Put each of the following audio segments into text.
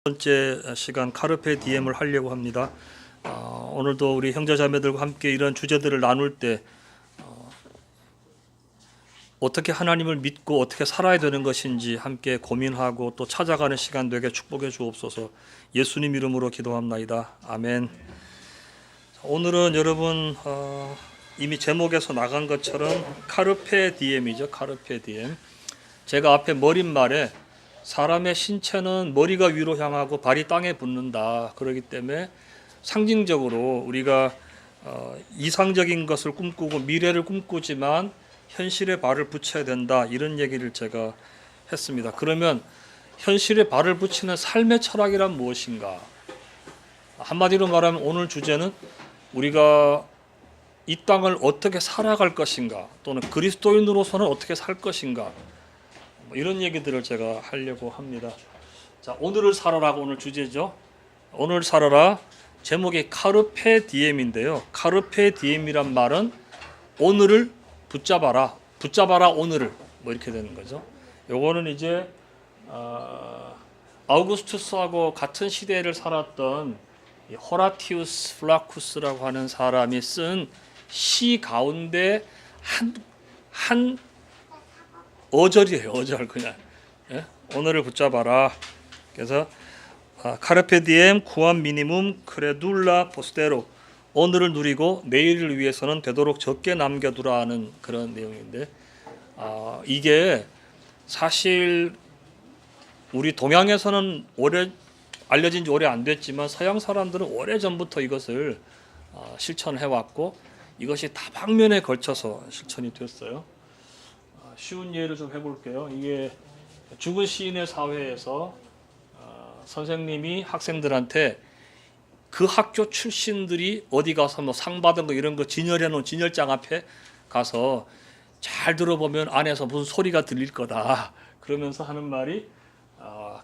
번째 시간 카르페 디엠을 하려고 합니다. 오늘도 우리 형제자매들과 함께 이런 주제들을 나눌 때 어떻게 하나님을 믿고 어떻게 살아야 되는 것인지 함께 고민하고 또 찾아가는 시간 되게 축복해 주옵소서. 예수님 이름으로 기도합나이다. 아멘. 오늘은 여러분 이미 제목에서 나간 것처럼 카르페 디엠이죠. 카르페 디엠. 제가 앞에 머릿말에 사람의 신체는 머리가 위로 향하고 발이 땅에 붙는다. 그렇기 때문에 상징적으로 우리가 이상적인 것을 꿈꾸고 미래를 꿈꾸지만 현실에 발을 붙여야 된다. 이런 얘기를 제가 했습니다. 그러면 현실에 발을 붙이는 삶의 철학이란 무엇인가? 한마디로 말하면 오늘 주제는 우리가 이 땅을 어떻게 살아갈 것인가, 또는 그리스도인으로서는 어떻게 살 것인가, 이런 얘기들을 제가 하려고 합니다. 자, 오늘을 살아라가 오늘 주제죠. 오늘 살아라 제목이 카르페 디엠인데요. 카르페 디엠이란 말은 오늘을 붙잡아라, 붙잡아라 오늘을, 뭐 이렇게 되는 거죠. 요거는 이제 아우구스투스하고 같은 시대를 살았던 호라티우스 플라쿠스라고 하는 사람이 쓴 시 가운데 한 어절이에요. 어절 그냥. 예? 오늘을 붙잡아라. 그래서 카르페 디엠 쿠암 미니멈 크레둘라 포스테로, 오늘을 누리고 내일을 위해서는 되도록 적게 남겨두라 하는 그런 내용인데, 이게 사실 우리 동양에서는 오래 알려진 지 오래 안 됐지만 서양 사람들은 오래 전부터 이것을 실천해 왔고 이것이 다방면에 걸쳐서 실천이 됐어요. 쉬운 예를 좀 해볼게요. 이게 죽은 시인의 사회에서 선생님이 학생들한테 그 학교 출신들이 어디 가서 뭐 상 받은 거 이런 거 진열해 놓은 진열장 앞에 가서 잘 들어보면 안에서 무슨 소리가 들릴 거다. 그러면서 하는 말이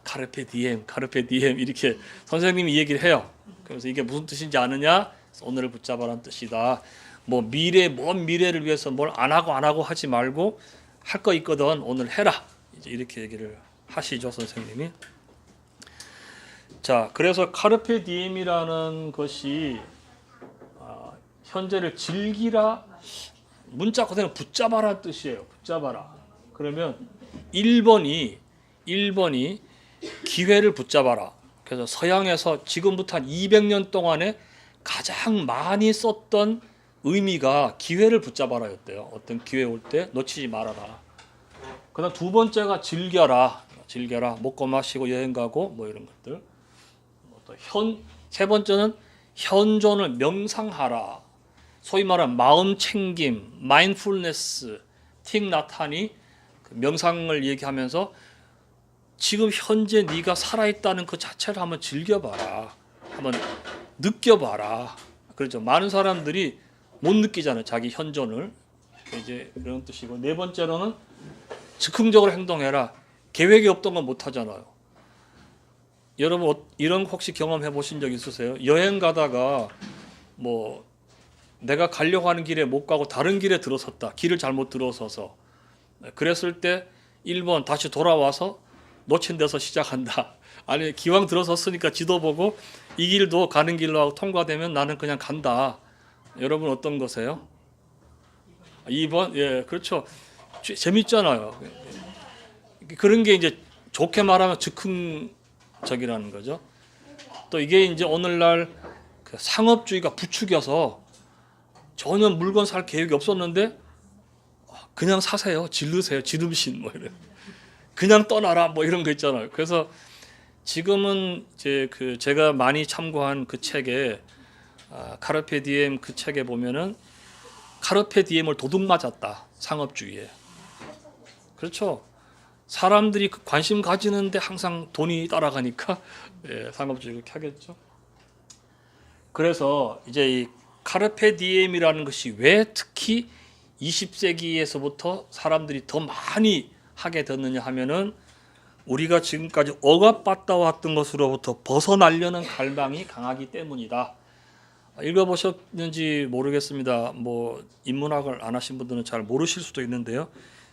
카르페 디엠, 카르페 디엠, 이렇게 선생님이 얘기를 해요. 그래서 이게 무슨 뜻인지 아느냐? 오늘을 붙잡아라는 뜻이다. 뭐 먼 미래를 위해서 뭘 안 하고 하지 말고 할 거 있거든 오늘 해라. 이제 이렇게 얘기를 하시죠, 선생님이. 자, 그래서 카르페 디엠이라는 것이 현재를 즐기라, 문자 그대로 붙잡아라 뜻이에요. 붙잡아라. 그러면 1번이 기회를 붙잡아라. 그래서 서양에서 지금부터 한 200년 동안에 가장 많이 썼던 의미가 기회를 붙잡아라였대요. 어떤 기회 올 때 놓치지 말아라. 그다음 두 번째가 즐겨라. 먹고 마시고 여행 가고 뭐 이런 것들. 세 번째는 현존을 명상하라. 소위 말하는 마음 챙김, 마인드풀니스, 틱 나타니, 명상을 얘기하면서 지금 현재 네가 살아있다는 그 자체를 한번 즐겨봐라. 한번 느껴봐라. 그렇죠. 많은 사람들이 못 느끼잖아요. 자기 현존을. 이제 그런 뜻이고, 네 번째로는 즉흥적으로 행동해라. 계획이 없던 건 못 하잖아요. 여러분 이런 거 혹시 경험해 보신 적 있으세요? 여행 가다가 뭐 내가 가려고 하는 길에 못 가고 다른 길에 들어섰다. 길을 잘못 들어서서. 그랬을 때 1번 다시 돌아와서 놓친 데서 시작한다. 아니 기왕 들어섰으니까 지도 보고 이 길도 가는 길로 하고 통과되면 나는 그냥 간다. 여러분 어떤 거세요? 2번? 예, 그렇죠. 재밌잖아요. 그런 게 이제 좋게 말하면 즉흥적이라는 거죠. 또 이게 이제 오늘날 그 상업주의가 부추겨서 전혀 물건 살 계획이 없었는데 그냥 사세요, 지르세요, 지름신 뭐 이런, 그냥 떠나라 뭐 이런 거 있잖아요. 그래서 지금은 이제 제가 많이 참고한 그 책에 카르페 디엠 그 책에 보면은 카르페 디엠을 도둑 맞았다, 상업주의에. 그렇죠. 사람들이 관심 가지는데 항상 돈이 따라가니까 상업주의 그렇게 하겠죠. 그래서 이제 이 카르페 디엠이라는 것이 왜 특히 20세기에서부터 사람들이 더 많이 하게 됐느냐 하면은 우리가 지금까지 억압받다 왔던 것으로부터 벗어나려는 갈망이 강하기 때문이다. 읽어보셨는지 모르겠습니다. 뭐 인문학을 안 하신 분들은 잘 모르실 수도 있는데요.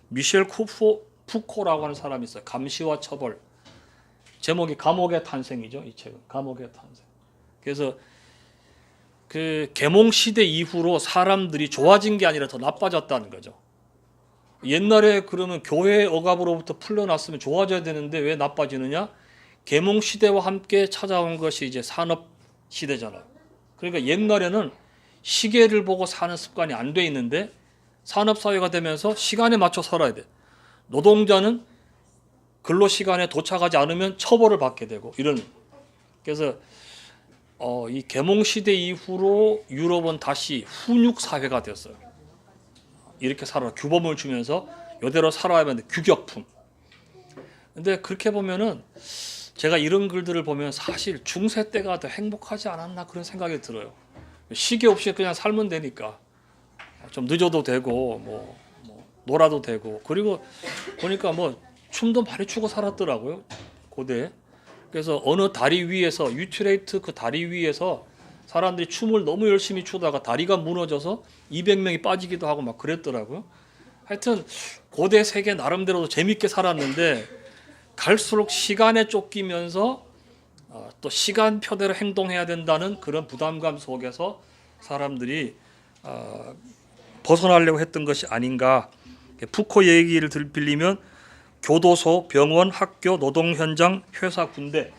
미셸 푸코라고 하는 사람이 있어요. 감시와 처벌. 제목이 감옥의 탄생이죠. 이 책은 감옥의 탄생. 그래서 그 계몽 시대 이후로 사람들이 좋아진 게 아니라 더 나빠졌다는 거죠. 옛날에 그러면 교회 억압으로부터 풀려났으면 좋아져야 되는데 왜 나빠지느냐? 계몽 시대와 함께 찾아온 것이 이제 산업 시대잖아요. 그러니까 옛날에는 시계를 보고 사는 습관이 안 돼 있는데 산업 사회가 되면서 시간에 맞춰 살아야 돼. 노동자는 근로 시간에 도착하지 않으면 처벌을 받게 되고 이런. 그래서 이 계몽 시대 이후로 유럽은 다시 훈육 사회가 되었어요. 이렇게 살아 규범을 주면서 이대로 살아야만 돼. 규격품. 근데 그렇게 보면은 제가 이런 글들을 보면 사실 중세 때가 더 행복하지 않았나 그런 생각이 들어요. 시계 없이 그냥 살면 되니까 좀 늦어도 되고 뭐 놀아도 되고 그리고 보니까 뭐 춤도 많이 추고 살았더라고요 고대. 그래서 어느 다리 위에서 유트레이트 그 다리 위에서 사람들이 춤을 너무 열심히 추다가 다리가 무너져서 200명이 빠지기도 하고 막 그랬더라고요. 하여튼 고대 세계 나름대로도 재밌게 살았는데 갈수록 시간에 쫓기면서 또 시간표대로 행동해야 된다는 그런 부담감 속에서 사람들이 벗어나려고 했던 것이 아닌가. 푸코 얘기를 빌리면 교도소, 병원, 학교, 노동 현장, 회사, 군대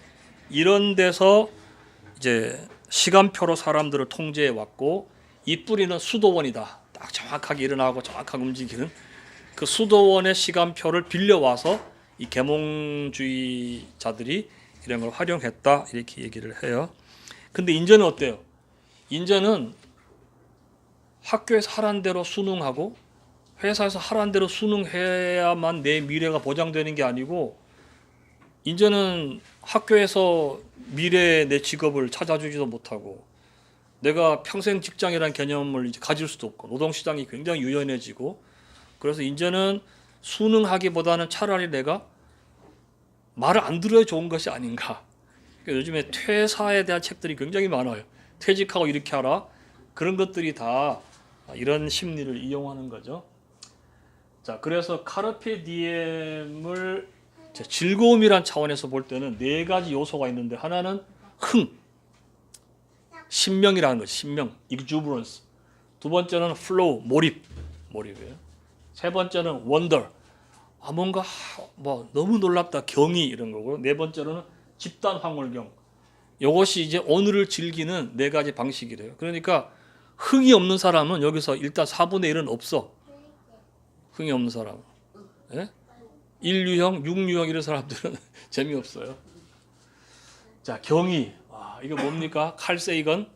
이런 데서 이제 시간표로 사람들을 통제해 왔고 이 뿌리는 수도원이다. 딱 정확하게 일어나고 정확하게 움직이는 그 수도원의 시간표를 빌려와서 이 계몽주의자들이 이런 걸 활용했다 이렇게 얘기를 해요. 근데 인제는 어때요? 인제는 학교에서 하라는 대로 수능하고 회사에서 하라는 대로 수능해야만 내 미래가 보장되는 게 아니고 이제는 학교에서 미래의 내 직업을 찾아주지도 못하고 내가 평생 직장이라는 개념을 이제 가질 수도 없고 노동시장이 굉장히 유연해지고 그래서 이제는 수능하기보다는 차라리 내가 말을 안 들어야 좋은 것이 아닌가. 그러니까 요즘에 퇴사에 대한 책들이 굉장히 많아요. 퇴직하고 이렇게 하라. 그런 것들이 다 이런 심리를 이용하는 거죠. 자, 그래서 카르페 디엠을 즐거움이란 차원에서 볼 때는 네 가지 요소가 있는데 하나는 흥, 신명이라는 거죠. 신명, exuberance. 두 번째는 flow, 몰입이에요. 세 번째는 wonder, 뭔가 뭐 너무 놀랍다, 경이 이런 거고요. 네 번째로는 집단 황홀경. 이것이 이제 오늘을 즐기는 네 가지 방식이래요. 그러니까 흥이 없는 사람은 여기서 일단 4분의 1은 없어. 흥이 없는 사람. 예? 1유형, 6유형 이런 사람들은 재미없어요. 자, 경이. 이거 뭡니까? 칼 세이건.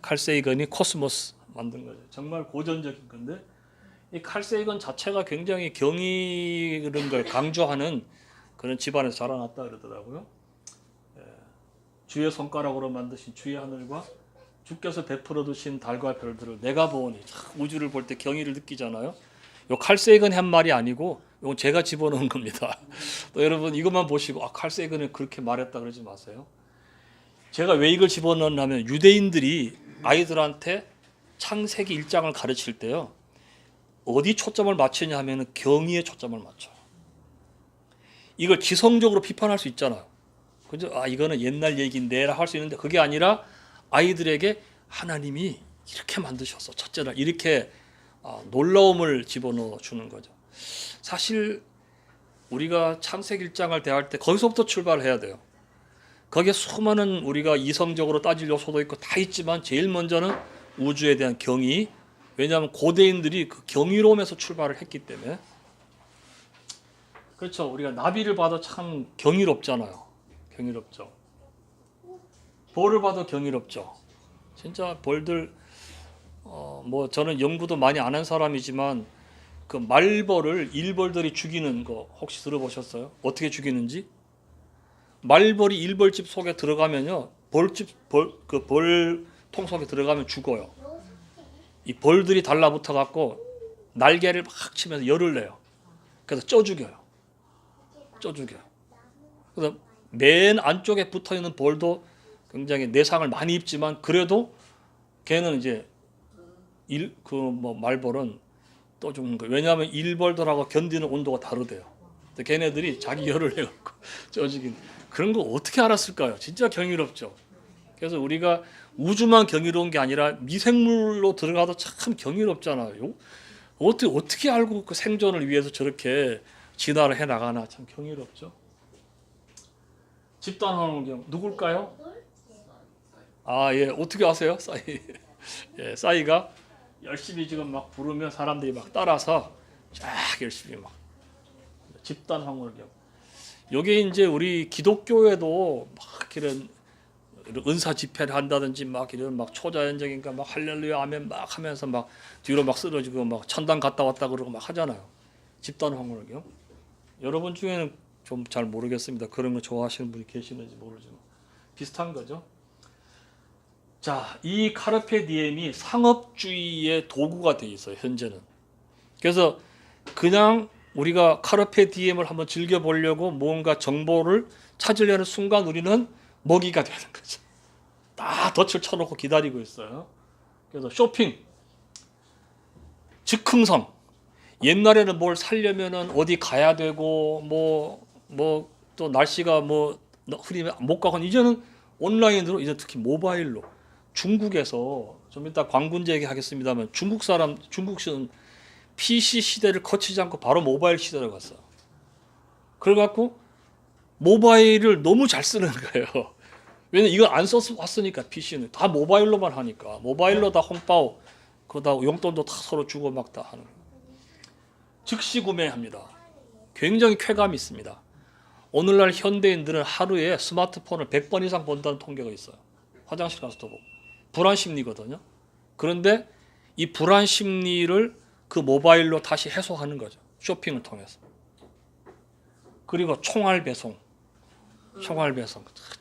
칼 세이건이 코스모스 만든 거죠. 정말 고전적인 건데 이 칼 세이건 자체가 굉장히 경이 그런 걸 강조하는 그런 집안에서 자라났다 그러더라고요. 주의 손가락으로 만드신 주의 하늘과 주께서 베풀어 두신 달과 별들을 내가 보오니 우주를 볼 때 경이를 느끼잖아요. 요 칼 세이건이 한 말이 아니고 이건 제가 집어넣은 겁니다. 또 여러분 이것만 보시고 칼 세이건은 그렇게 말했다 그러지 마세요. 제가 왜 이걸 집어넣냐면 유대인들이 아이들한테 창세기 1장을 가르칠 때요. 어디 초점을 맞추냐 하면 경의에 초점을 맞춰요. 이걸 지성적으로 비판할 수 있잖아요. 그죠? 이거는 옛날 얘기인데 할 수 있는데 그게 아니라 아이들에게 하나님이 이렇게 만드셨어. 첫째 날 이렇게 놀라움을 집어넣어 주는 거죠. 사실 우리가 창세기 1장을 대할 때 거기서부터 출발해야 돼요. 거기에 수많은 우리가 이성적으로 따질 요소도 있고 다 있지만 제일 먼저는 우주에 대한 경의. 왜냐하면 고대인들이 그 경이로움에서 출발을 했기 때문에. 그렇죠. 우리가 나비를 봐도 참 경이롭잖아요. 경이롭죠. 벌을 봐도 경이롭죠. 진짜 벌들 뭐 저는 연구도 많이 안 한 사람이지만 그 말벌을 일벌들이 죽이는 거 혹시 들어보셨어요? 어떻게 죽이는지? 말벌이 일벌집 속에 들어가면요. 그 벌통 속에 들어가면 죽어요. 이 벌들이 달라붙어 갖고 날개를 막 치면서 열을 내요. 그래서 쪄 죽여요. 그래서 맨 안쪽에 붙어 있는 벌도 굉장히 내상을 많이 입지만 그래도 걔는 이제 말벌은 또 죽는 거예요. 왜냐하면 일벌들하고 견디는 온도가 다르대요. 걔네들이 자기 열을 내갖고 쪄 죽인. 그런 거 어떻게 알았을까요? 진짜 경이롭죠. 그래서 우리가 우주만 경이로운 게 아니라 미생물로 들어가도 참 경이롭잖아요. 어떻게 알고 그 생존을 위해서 저렇게 진화를 해 나가나 참 경이롭죠. 집단 환경 누굴까요? 아, 예, 어떻게 아세요? 싸이. 예, 싸이가 열심히 지금 막 부르면 사람들이 막 따라서 쫙 열심히 막 집단 환경. 여기 이제 우리 기독교에도 막 이런 은사 집회를 한다든지 막 이런 막 초자연적인가 막 할렐루야 아멘 막 하면서 막 뒤로 막 쓰러지고 막 천당 갔다 왔다 그러고 막 하잖아요. 집단 환경을요. 여러분 중에는 좀 잘 모르겠습니다. 그런 거 좋아하시는 분이 계시는지 모르지만 비슷한 거죠. 자, 이 카르페 디엠이 상업주의의 도구가 돼 있어요. 현재는. 그래서 그냥 우리가 카르페 디엠을 한번 즐겨보려고 뭔가 정보를 찾으려는 순간 우리는 먹이가 되는 거죠. 다 덫을 쳐놓고 기다리고 있어요. 그래서 쇼핑, 즉흥성. 옛날에는 뭘 사려면은 어디 가야 되고 뭐 또 날씨가 뭐 흐리면 못 가고 이제는 온라인으로 이제 특히 모바일로 중국에서 좀 이따 광군제 얘기하겠습니다만 중국은 PC 시대를 거치지 않고 바로 모바일 시대로 갔어요. 그래갖고 모바일을 너무 잘 쓰는 거예요. 왜냐면 이거 안 썼으니까 PC는 다 모바일로만 하니까 모바일로 다 홍바오 그러다 용돈도 다 서로 주고 막 다 하는 거예요. 즉시 구매합니다. 굉장히 쾌감이 있습니다. 오늘날 현대인들은 하루에 스마트폰을 100번 이상 본다는 통계가 있어요. 화장실 가서도 보고. 불안 심리거든요. 그런데 이 불안 심리를 그 모바일로 다시 해소하는 거죠. 쇼핑을 통해서. 그리고 총알 배송.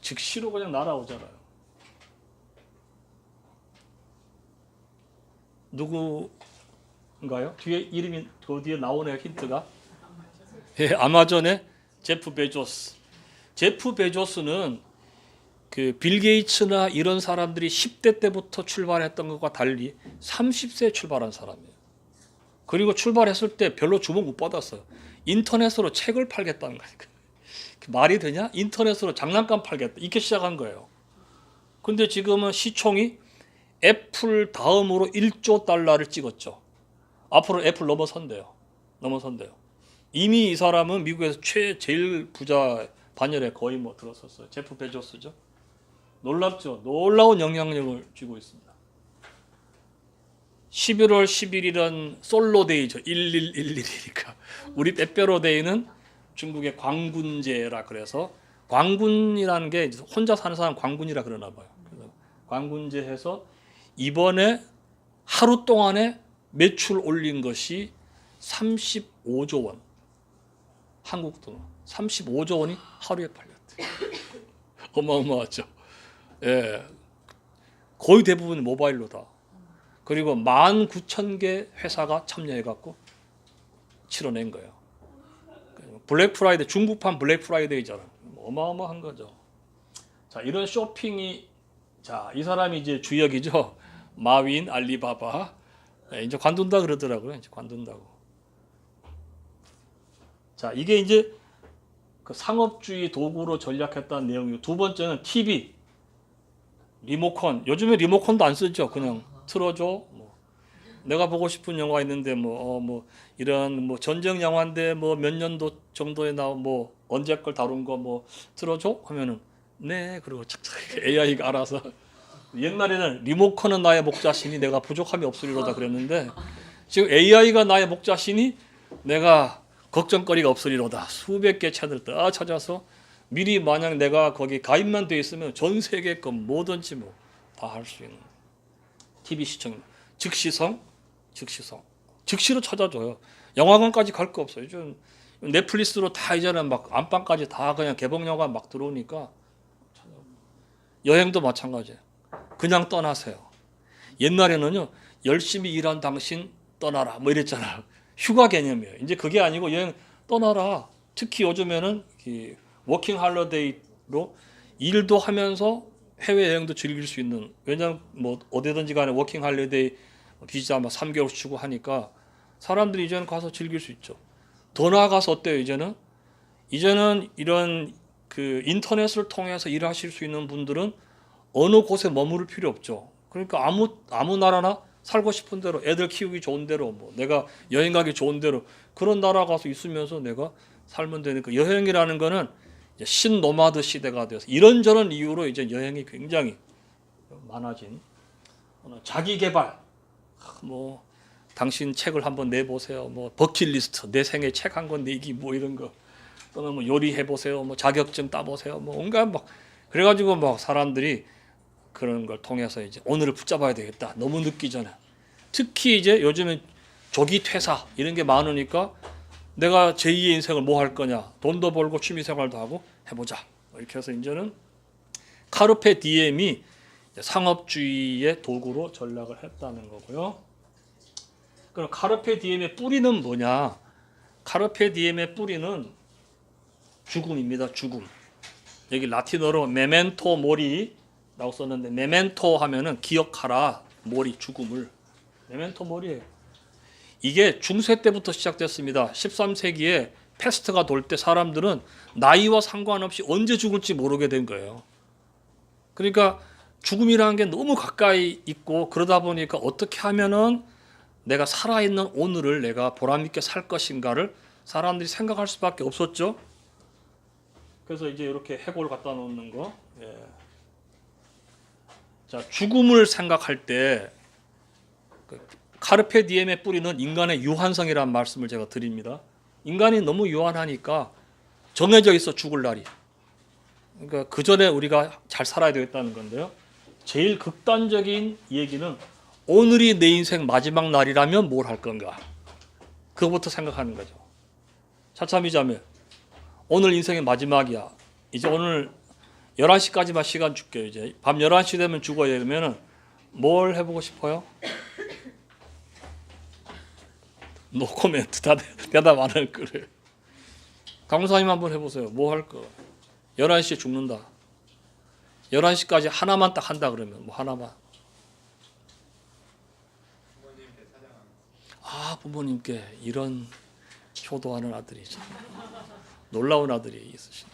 즉시로 그냥 날아오잖아요. 누구인가요? 뒤에 이름이 그 뒤에 나오네요. 힌트가. 예, 아마존의 제프 베조스. 제프 베조스는 그 빌 게이츠나 이런 사람들이 10대 때부터 출발했던 것과 달리 30세에 출발한 사람이에요. 그리고 출발했을 때 별로 주목 못 받았어요. 인터넷으로 책을 팔겠다는 거니까. 말이 되냐? 인터넷으로 장난감 팔겠다. 이렇게 시작한 거예요. 근데 지금은 시총이 애플 다음으로 1조 달러를 찍었죠. 앞으로 애플 넘어선대요. 이미 이 사람은 미국에서 제일 부자 반열에 거의 뭐 들었었어요. 제프 베조스죠. 놀랍죠. 놀라운 영향력을 쥐고 있습니다. 11월 11일은 솔로데이죠. 1111이니까. 우리 빼빼로데이는 중국의 광군제라 그래서 광군이라는 게 혼자 사는 사람 광군이라 그러나 봐요. 그래서 광군제 해서 이번에 하루 동안에 매출 올린 것이 35조 원. 한국 돈 35조 원이 하루에 팔렸대요. 어마어마하죠. 예, 거의 대부분 모바일로다. 그리고 19,000개 회사가 참여해갖고 치러낸 거예요. 블랙 프라이데이, 중국판 블랙 프라이데이잖아요. 어마어마한 거죠. 자, 이런 쇼핑이, 자, 이 사람이 이제 주역이죠. 마윈, 알리바바. 이제 관둔다 그러더라고요. 이제 관둔다고. 자, 이게 이제 그 상업주의 도구로 전략했다는 내용이고, 두 번째는 TV, 리모컨. 요즘에 리모컨도 안 쓰죠. 그냥 틀어줘. 뭐 내가 보고 싶은 영화 있는데 뭐 이런 뭐 전쟁 영화인데 뭐 몇 년도 정도에 나온 뭐 언제 걸 다룬 거 뭐 틀어줘 하면은 네 그리고 착착 AI가 알아서. 옛날에는 리모컨은 나의 목자시니 내가 부족함이 없으리로다 그랬는데 지금 AI가 나의 목자시니 내가 걱정거리가 없으리로다. 수백 개 채널 다 찾아서 미리 만약 내가 거기 가입만 돼 있으면 전 세계 거 뭐든지 뭐 다 할 수 있는 TV 시청입니다. 즉시로 찾아줘요. 영화관까지 갈 거 없어요. 요즘 넷플릭스로 다 이제는 막 안방까지 다 그냥 개봉 영화 막 들어오니까. 여행도 마찬가지예요. 그냥 떠나세요. 옛날에는요 열심히 일한 당신 떠나라 뭐 이랬잖아요. 휴가 개념이에요. 이제 그게 아니고 여행 떠나라. 특히 요즘에는 워킹 할리데이로 일도 하면서 해외 여행도 즐길 수 있는. 왜냐면 뭐 어디든지 간에 워킹 할리데이 비자 막 3개월 주고 하니까 사람들이 이제는 가서 즐길 수 있죠. 더 나아가서 어때요? 이제는 이런 그 인터넷을 통해서 일하실 수 있는 분들은 어느 곳에 머무를 필요 없죠. 그러니까 아무 나라나 살고 싶은 대로 애들 키우기 좋은 대로 뭐 내가 여행 가기 좋은 대로 그런 나라 가서 있으면서 내가 살면 되니까 여행이라는 거는 이제 신노마드 시대가 되어서 이런저런 이유로 이제 여행이 굉장히 많아진 자기 개발 뭐 당신 책을 한번 내보세요. 뭐 버킷리스트 내 생애 책 한 권 내기 뭐 이런 거 또는 뭐 요리해 보세요. 뭐 자격증 따보세요. 뭐 온갖 막 그래가지고 막 사람들이 그런 걸 통해서 이제 오늘을 붙잡아야 되겠다. 너무 늦기 전에. 특히 이제 요즘에 조기 퇴사 이런 게 많으니까 내가 제2의 인생을 뭐 할 거냐. 돈도 벌고 취미 생활도 하고 해보자. 이렇게 해서 이제는 카르페 디엠이 상업주의의 도구로 전락을 했다는 거고요. 그럼 카르페 디엠의 뿌리는 뭐냐? 카르페 디엠의 뿌리는 죽음입니다. 죽음. 여기 라틴어로 메멘토 모리라고 썼는데 메멘토 하면은 기억하라 모리 죽음을 메멘토 모리예요. 이게 중세 때부터 시작됐습니다. 13세기에 패스트가 돌 때 사람들은 나이와 상관없이 언제 죽을지 모르게 된 거예요. 그러니까 죽음이라는 게 너무 가까이 있고 그러다 보니까 어떻게 하면은 내가 살아있는 오늘을 내가 보람있게 살 것인가를 사람들이 생각할 수밖에 없었죠. 그래서 이제 이렇게 해골 갖다 놓는 거. 예. 자, 죽음을 생각할 때 카르페 디엠의 뿌리는 인간의 유한성이라는 말씀을 제가 드립니다. 인간이 너무 유한하니까 정해져 있어 죽을 날이. 그러니까 그 전에 우리가 잘 살아야 되겠다는 건데요. 제일 극단적인 얘기는 오늘이 내 인생 마지막 날이라면 뭘 할 건가? 그거부터 생각하는 거죠. 차참이자매 오늘 인생의 마지막이야. 이제 오늘 11시까지만 시간 줄게요. 이제 밤 11시 되면 죽어야 되면은 뭘 해보고 싶어요? 노 코멘트. 다 대답 안 할 거래요. 강사님 한번 해보세요. 뭐 할 거? 11시에 죽는다. 11시까지 하나만 딱 한다 그러면 뭐 하나만. 아, 부모님께 이런 효도하는 아들이죠. 놀라운 아들이 있으시네.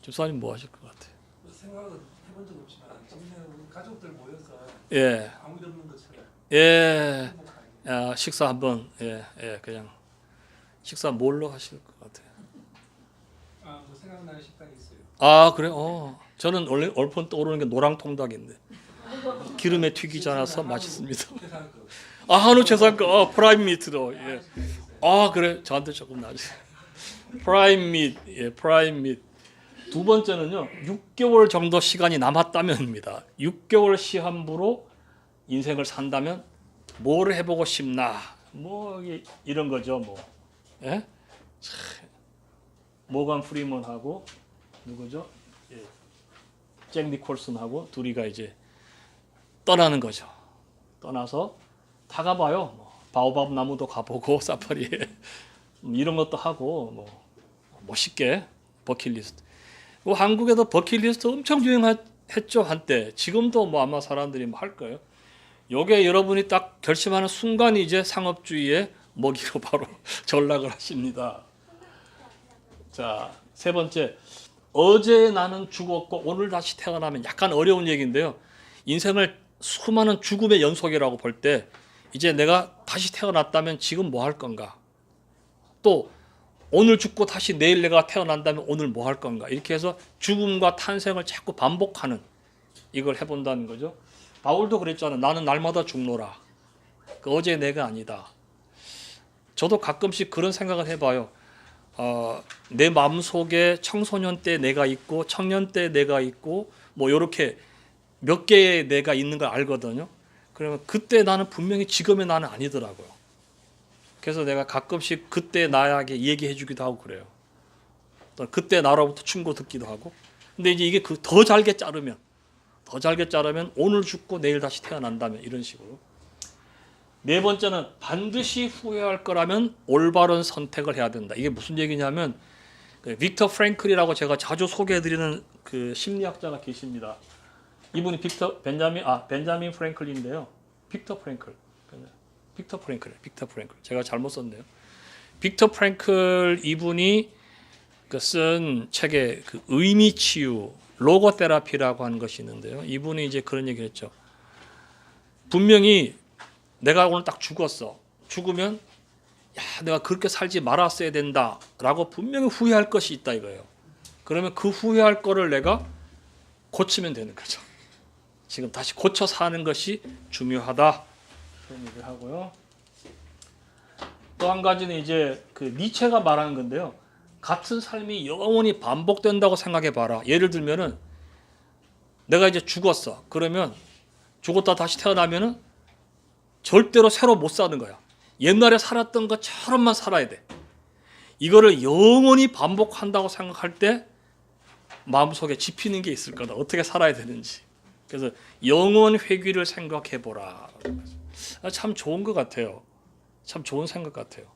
집사님 뭐 하실 것 같아요? 생각은 해본 적 없지만 지금 가족들 모여서 예, 아무 일 없는 것처럼 예, 행복하게 식사 한번 그냥 식사 뭘로 하실 것 같아요? 뭐 생각나는 식당이 있어요. 아 그래? 저는 원래 얼핏 떠오르는 게 노랑통닭인데 기름에 튀기지 않아서 맛있습니다. 세상 거 아 한우 최상 거 프라임 미트도 예. 아 그래 저한테 조금 나지. 프라임 밋, 프라임 밋. 두 번째는요 6개월 정도 시간이 남았다면입니다. 6개월 시한부로 인생을 산다면 뭘 해보고 싶나? 뭐 이런 거죠 뭐. 예? 모건 프리먼하고 누구죠? 잭 니콜슨하고 둘이가 이제 떠나는 거죠. 떠나서 다 가봐요. 뭐 바오밥 나무도 가보고 사파리에 이런 것도 하고 뭐 멋있게 버킷리스트. 뭐 한국에도 버킷리스트 엄청 유행했죠 한때. 지금도 뭐 아마 사람들이 뭐 할 거예요. 요게 여러분이 딱 결심하는 순간 이제 상업주의의 먹이로 바로 전락을 하십니다. 자, 세 번째. 어제 나는 죽었고 오늘 다시 태어나면 약간 어려운 얘기인데요. 인생을 수많은 죽음의 연속이라고 볼 때 이제 내가 다시 태어났다면 지금 뭐 할 건가? 또 오늘 죽고 다시 내일 내가 태어난다면 오늘 뭐 할 건가? 이렇게 해서 죽음과 탄생을 자꾸 반복하는 이걸 해본다는 거죠. 바울도 그랬잖아요. 나는 날마다 죽노라. 그 어제 내가 아니다. 저도 가끔씩 그런 생각을 해봐요. 내 마음속에 청소년 때 내가 있고 청년 때 내가 있고 뭐 이렇게 몇 개의 내가 있는 걸 알거든요. 그러면 그때 나는 분명히 지금의 나는 아니더라고요. 그래서 내가 가끔씩 그때 나에게 얘기해 주기도 하고 그래요. 또 그때 나로부터 충고 듣기도 하고. 근데 이제 이게 더 잘게 자르면 오늘 죽고 내일 다시 태어난다면 이런 식으로. 네 번째는 반드시 후회할 거라면 올바른 선택을 해야 된다. 이게 무슨 얘기냐면 빅터 프랭클이라고 제가 자주 소개해드리는 그 심리학자가 계십니다. 이분이 벤자민 프랭클인데요. 빅터 프랭클. 제가 잘못 썼네요. 빅터 프랭클 이분이 쓴 책에 그 의미 치유 로고테라피라고 하는 것이 있는데요. 이분이 이제 그런 얘기를 했죠. 분명히 내가 오늘 딱 죽었어. 죽으면 야, 내가 그렇게 살지 말았어야 된다라고 분명히 후회할 것이 있다 이거예요. 그러면 그 후회할 거를 내가 고치면 되는 거죠. 지금 다시 고쳐 사는 것이 중요하다. 그런 얘기를 하고요. 또 한 가지는 이제 그 니체가 말하는 건데요. 같은 삶이 영원히 반복된다고 생각해 봐라. 예를 들면은 내가 이제 죽었어. 그러면 죽었다 다시 태어나면은 절대로 새로 못 사는 거야. 옛날에 살았던 것처럼만 살아야 돼. 이거를 영원히 반복한다고 생각할 때 마음속에 짚히는 게 있을 거다. 어떻게 살아야 되는지. 그래서 영원 회귀를 생각해 보라. 참 좋은 것 같아요. 참 좋은 생각 같아요.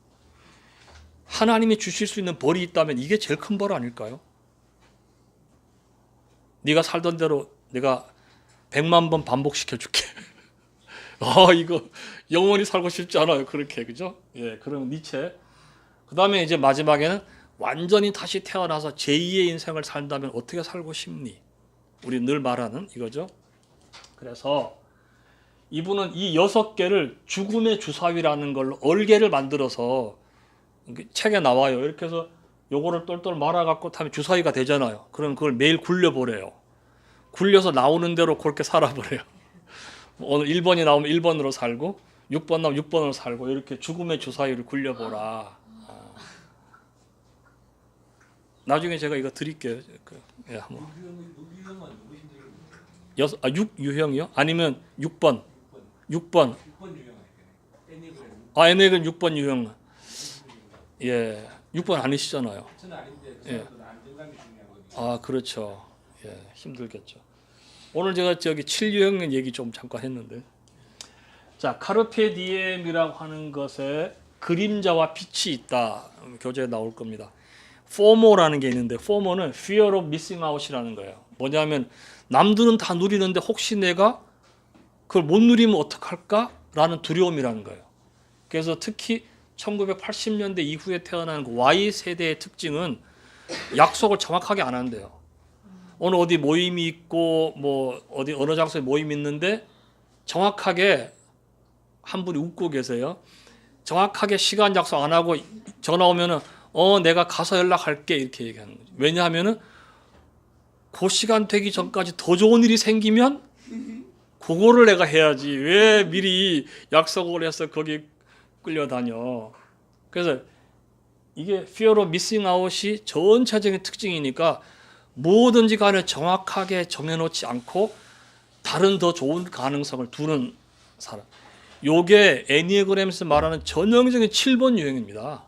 하나님이 주실 수 있는 벌이 있다면 이게 제일 큰 벌 아닐까요? 네가 살던 대로 내가 100만 번 반복시켜 줄게. 이거 영원히 살고 싶지 않아요. 그렇게 그죠? 예, 그런 니체. 그다음에 이제 마지막에는 완전히 다시 태어나서 제2의 인생을 산다면 어떻게 살고 싶니? 우리 늘 말하는 이거죠. 그래서 이분은 이 6개를 죽음의 주사위라는 걸로 얼개를 만들어서 책에 나와요. 이렇게 해서 요거를 똘똘 말아갖고 다음에 주사위가 되잖아요. 그럼 그걸 매일 굴려보래요. 굴려서 나오는 대로 그렇게 살아버려요. 오늘 1번이 나오면 1번으로 살고 6번 나오면 6번으로 살고 이렇게 죽음의 주사위를 굴려보라. 나중에 제가 이거 드릴게요. 예, 한번. 무기형은 누구신지 6유형이요? 아니면 6번. 6번. 6번 유형 애니그램. 애네는 6번 유형. 예, 6번 아니시잖아요. 저는 아닌데 예. 안정감이 중요하거든요. 그렇죠. 예, 힘들겠죠. 오늘 제가 저기 7유형 얘기 좀 잠깐 했는데. 자, 카르페 디엠이라고 하는 것에 그림자와 빛이 있다. 교재에 나올 겁니다. 포모라는 게 있는데 포모는 fear of missing out이라는 거예요. 뭐냐면 남들은 다 누리는데 혹시 내가 그걸 못 누리면 어떡할까라는 두려움이라는 거예요. 그래서 특히 1980년대 이후에 태어난 그 Y세대의 특징은 약속을 정확하게 안 한대요. 오늘 어디 모임이 있고 뭐 어디 어느 장소에 모임이 있는데 정확하게 한 분이 웃고 계세요. 정확하게 시간 약속 안 하고 전화 오면은 내가 가서 연락할게 이렇게 얘기하는 거죠. 왜냐하면은 그 시간 되기 전까지 더 좋은 일이 생기면 그거를 내가 해야지. 왜 미리 약속을 해서 거기 끌려다녀. 그래서 이게 fear of missing out이 전체적인 특징이니까 뭐든지 간에 정확하게 정해놓지 않고 다른 더 좋은 가능성을 두는 사람. 요게 애니어그램에서 말하는 전형적인 7번 유형입니다.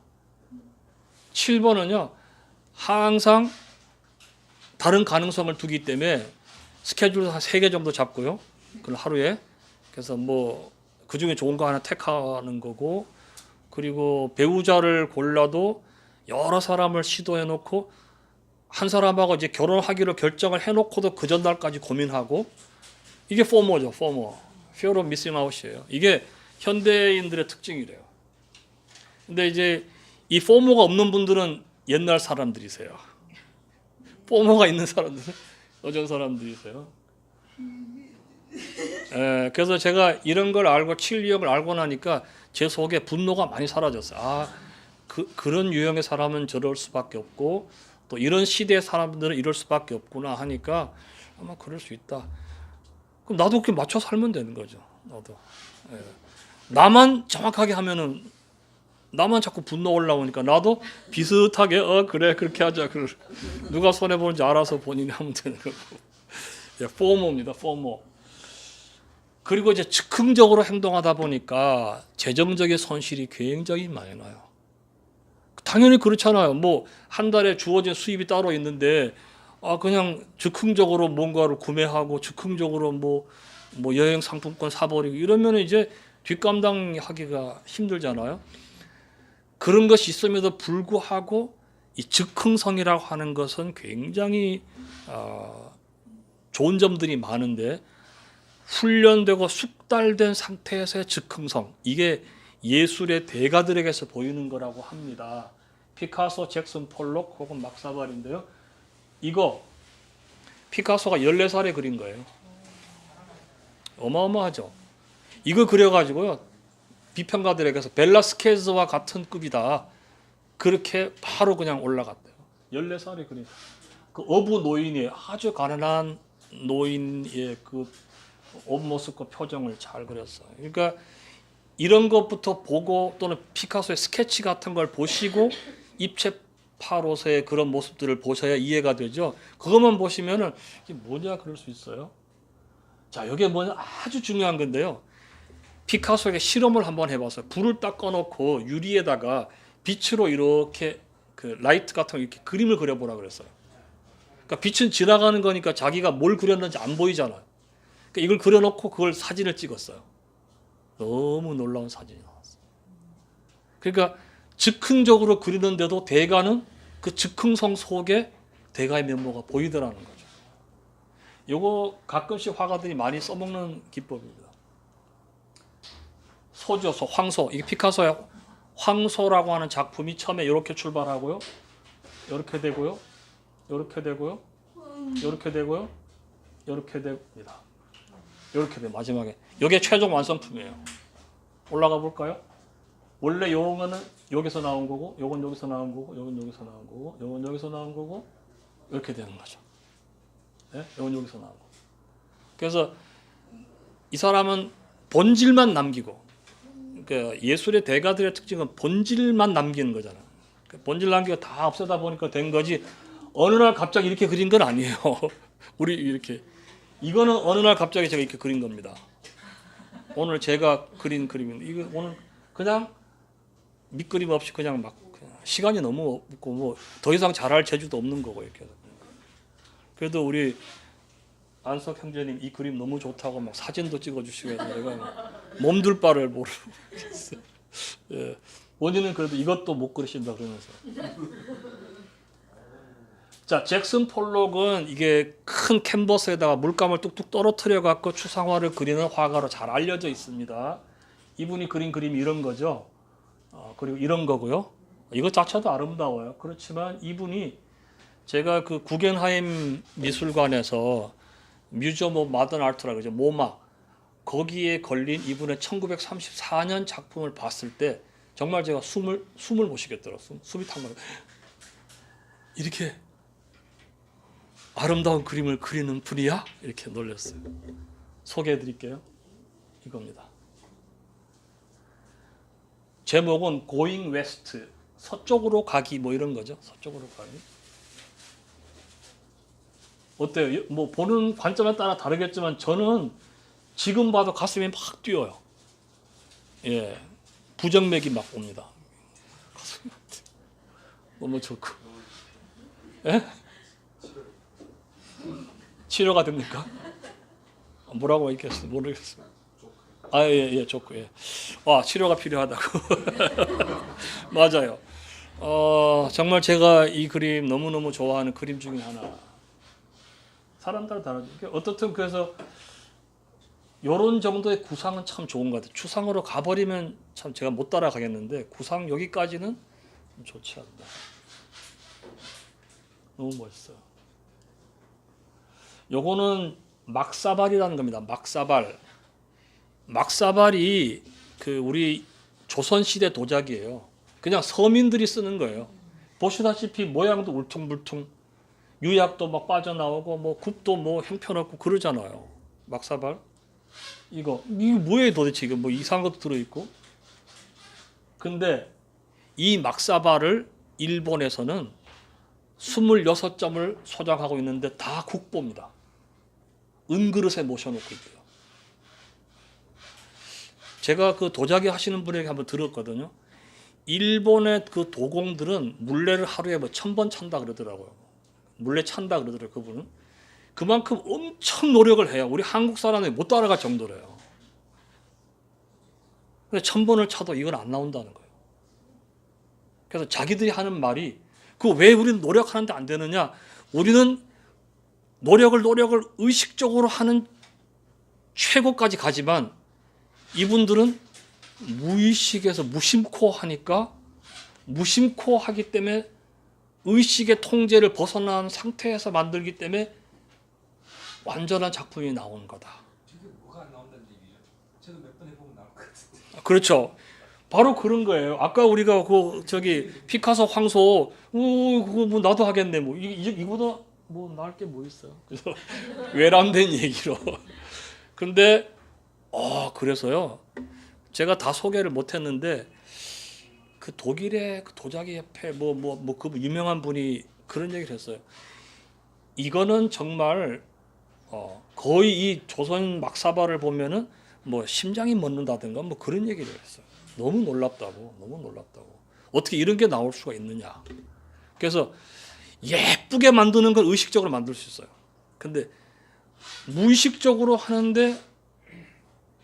7번은요 항상 다른 가능성을 두기 때문에 스케줄 한 3개 정도 잡고요. 그걸 하루에. 그래서 뭐 그중에 좋은 거 하나 택하는 거고, 그리고 배우자를 골라도 여러 사람을 시도해 놓고 한 사람하고 이제 결혼하기로 결정을 해 놓고도 그 전날까지 고민하고, 이게 포모죠. 포모. Fear of missing out이에요. 이게 현대인들의 특징이래요. 근데 이제 이 포모가 없는 분들은 옛날 사람들이세요. 포모가 있는 사람들은 요즘 사람들이세요. 그래서 제가 이런 걸 알고 7유형을 알고 나니까 제 속에 분노가 많이 사라졌어요. 그런 유형의 사람은 저럴 수밖에 없고 또 이런 시대의 사람들은 이럴 수밖에 없구나 하니까 아마 그럴 수 있다. 그럼 나도 그렇게 맞춰 살면 되는 거죠. 나도. 나만 정확하게 하면은 나만 자꾸 분노 올라오니까 나도 비슷하게 그래 그렇게 하자. 누가 손해 보는지 알아서 본인이 하면 되는 거고. 포모입니다. 포모. 그리고 이제 즉흥적으로 행동하다 보니까 재정적인 손실이 굉장히 많이 나요. 당연히 그렇잖아요. 뭐 한 달에 주어진 수입이 따로 있는데 그냥 즉흥적으로 뭔가를 구매하고 즉흥적으로 뭐 여행 상품권 사버리고 이러면 이제 뒷감당하기가 힘들잖아요. 그런 것이 있음에도 불구하고 이 즉흥성이라고 하는 것은 굉장히 좋은 점들이 많은데 훈련되고 숙달된 상태에서의 즉흥성, 이게 예술의 대가들에게서 보이는 거라고 합니다. 피카소, 잭슨 폴록 혹은 막사발인데요. 이거 피카소가 14살에 그린 거예요. 어마어마하죠. 이거 그려가지고요. 비평가들에게서 벨라스케즈와 같은 급이다. 그렇게 바로 그냥 올라갔대요. 14살에 그린. 그 어부 노인이 아주 가난한 노인의 그 옷모습과 표정을 잘 그렸어요. 그러니까 이런 것부터 보고 또는 피카소의 스케치 같은 걸 보시고 입체파로서의 그런 모습들을 보셔야 이해가 되죠. 그것만 보시면은 이게 뭐냐 그럴 수 있어요. 자, 이게 뭐냐 아주 중요한 건데요. 피카소에게 실험을 한번 해봤어요. 불을 딱 꺼놓고 유리에다가 빛으로 이렇게 그 라이트 같은 거 이렇게 그림을 그려보라 그랬어요. 그러니까 빛은 지나가는 거니까 자기가 뭘 그렸는지 안 보이잖아요. 그러니까 이걸 그려놓고 그걸 사진을 찍었어요. 너무 놀라운 사진이 나왔어요. 그러니까 즉흥적으로 그리는데도 대가는 그 즉흥성 속에 대가의 면모가 보이더라는 거죠. 요거 가끔씩 화가들이 많이 써먹는 기법입니다. 소조소, 황소. 이게 피카소의 황소라고 하는 작품이 처음에 이렇게 출발하고요. 이렇게 되고요. 이렇게 되고요. 이렇게 되고요. 이렇게 됩니다. 이렇게 돼 마지막에. 이게 최종 완성품이에요. 올라가 볼까요? 원래 요거는 여기서 나온 거고, 요건 여기서 나온 거고, 요건 여기서 나온 거고, 요건 여기서 나온 거고, 이렇게 되는 거죠. 네? 요건 여기서 나온 거. 그래서 이 사람은 본질만 남기고, 그러니까 예술의 대가들의 특징은 본질만 남기는 거잖아요. 본질 남기고 다 없애다 보니까 된 거지. 어느 날 갑자기 이렇게 그린 건 아니에요. 우리 이렇게 이거는 어느 날 갑자기 제가 이렇게 그린 겁니다. 오늘 제가 그린 그림인데 이거 오늘 그냥 밑그림 없이 그냥 막 시간이 너무 없고 뭐 더 이상 잘할 재주도 없는 거고 이렇게. 그래도 우리 안석 형제님 이 그림 너무 좋다고 막 사진도 찍어주시고 내가 몸둘 바를 모르고 예. 원인은 그래도 이것도 못 그리신다 그러면서. 자, 잭슨 폴록은 이게 큰 캔버스에다가 물감을 뚝뚝 떨어뜨려 갖고 추상화를 그리는 화가로 잘 알려져 있습니다. 이분이 그린 그림이 이런 거죠. 그리고 이런 거고요. 이것 자체도 아름다워요. 그렇지만 이분이 제가 그 구겐하임 미술관에서 뮤지엄 오브 마던 아트라고 그러죠. 모마. 거기에 걸린 이분의 1934년 작품을 봤을 때 정말 제가 숨을 못 쉬겠더라고요. 숨이 탁 막혀. 이렇게 아름다운 그림을 그리는 분이야? 이렇게 놀랐어요. 소개해 드릴게요. 이겁니다. 제목은 Going West, 서쪽으로 가기 뭐 이런 거죠. 서쪽으로 가기. 어때요? 뭐 보는 관점에 따라 다르겠지만 저는 지금 봐도 가슴이 막 뛰어요. 예, 부정맥이 막 옵니다. 가슴이 너무 좋고. 예? 치료가 됩니까? 뭐라고 얘기했어요? 모르겠어요. 아, 예, 좋고, 예. 치료가 필요하다고. 맞아요. 정말 제가 이 그림 너무너무 좋아하는 그림 중에 하나. 사람따라 다르죠. 어떻든 그래서 요런 정도의 구상은 참 좋은 것 같아요. 추상으로 가버리면 참 제가 못 따라가겠는데 구상 여기까지는 좋지 않다. 너무 멋있어요. 요거는 막사발이라는 겁니다. 막사발. 막사발이 그 우리 조선시대 도자기예요. 그냥 서민들이 쓰는 거예요. 보시다시피 모양도 울퉁불퉁, 유약도 막 빠져나오고 뭐 굽도 뭐 형편없고 그러잖아요. 막사발. 이게 뭐예요 도대체? 이거 뭐 이상한 것도 들어있고. 근데 이 막사발을 일본에서는 26점을 소장하고 있는데 다 국보입니다. 은그릇에 모셔놓고 있대요. 제가 그 도자기 하시는 분에게 한번 들었거든요. 일본의 그 도공들은 물레를 하루에 뭐 1000번 찬다 그러더라고요. 물레 찬다 그러더라고요. 그분은. 그만큼 엄청 노력을 해요. 우리 한국 사람이 못 따라갈 정도래요. 근데 1000번을 차도 이건 안 나온다는 거예요. 그래서 자기들이 하는 말이 그 왜 우리는 노력하는데 안 되느냐? 우리는 노력을 의식적으로 하는 최고까지 가지만 이분들은 무의식에서 무심코 하니까 무심코 하기 때문에 의식의 통제를 벗어난 상태에서 만들기 때문에 완전한 작품이 나오는 거다. 이게 뭐가 안 나온다는 얘기죠. 저도 몇 번 해보면 나올 것 같은데. 그렇죠. 바로 그런 거예요. 아까 우리가 그 피카소 황소 그거 뭐 나도 하겠네 뭐 이거보다 뭐 나을 게 뭐 있어요. 그래서 외람된 얘기로. 근데 그래서요. 제가 다 소개를 못 했는데 그 독일의 그 도자기 협회 그 유명한 분이 그런 얘기를 했어요. 이거는 정말 거의 이 조선 막사발을 보면은 뭐 심장이 멎는다든가 뭐 그런 얘기를 했어요. 너무 놀랍다고. 어떻게 이런 게 나올 수가 있느냐. 그래서 예쁘게 만드는 걸 의식적으로 만들 수 있어요. 근데 무의식적으로 하는데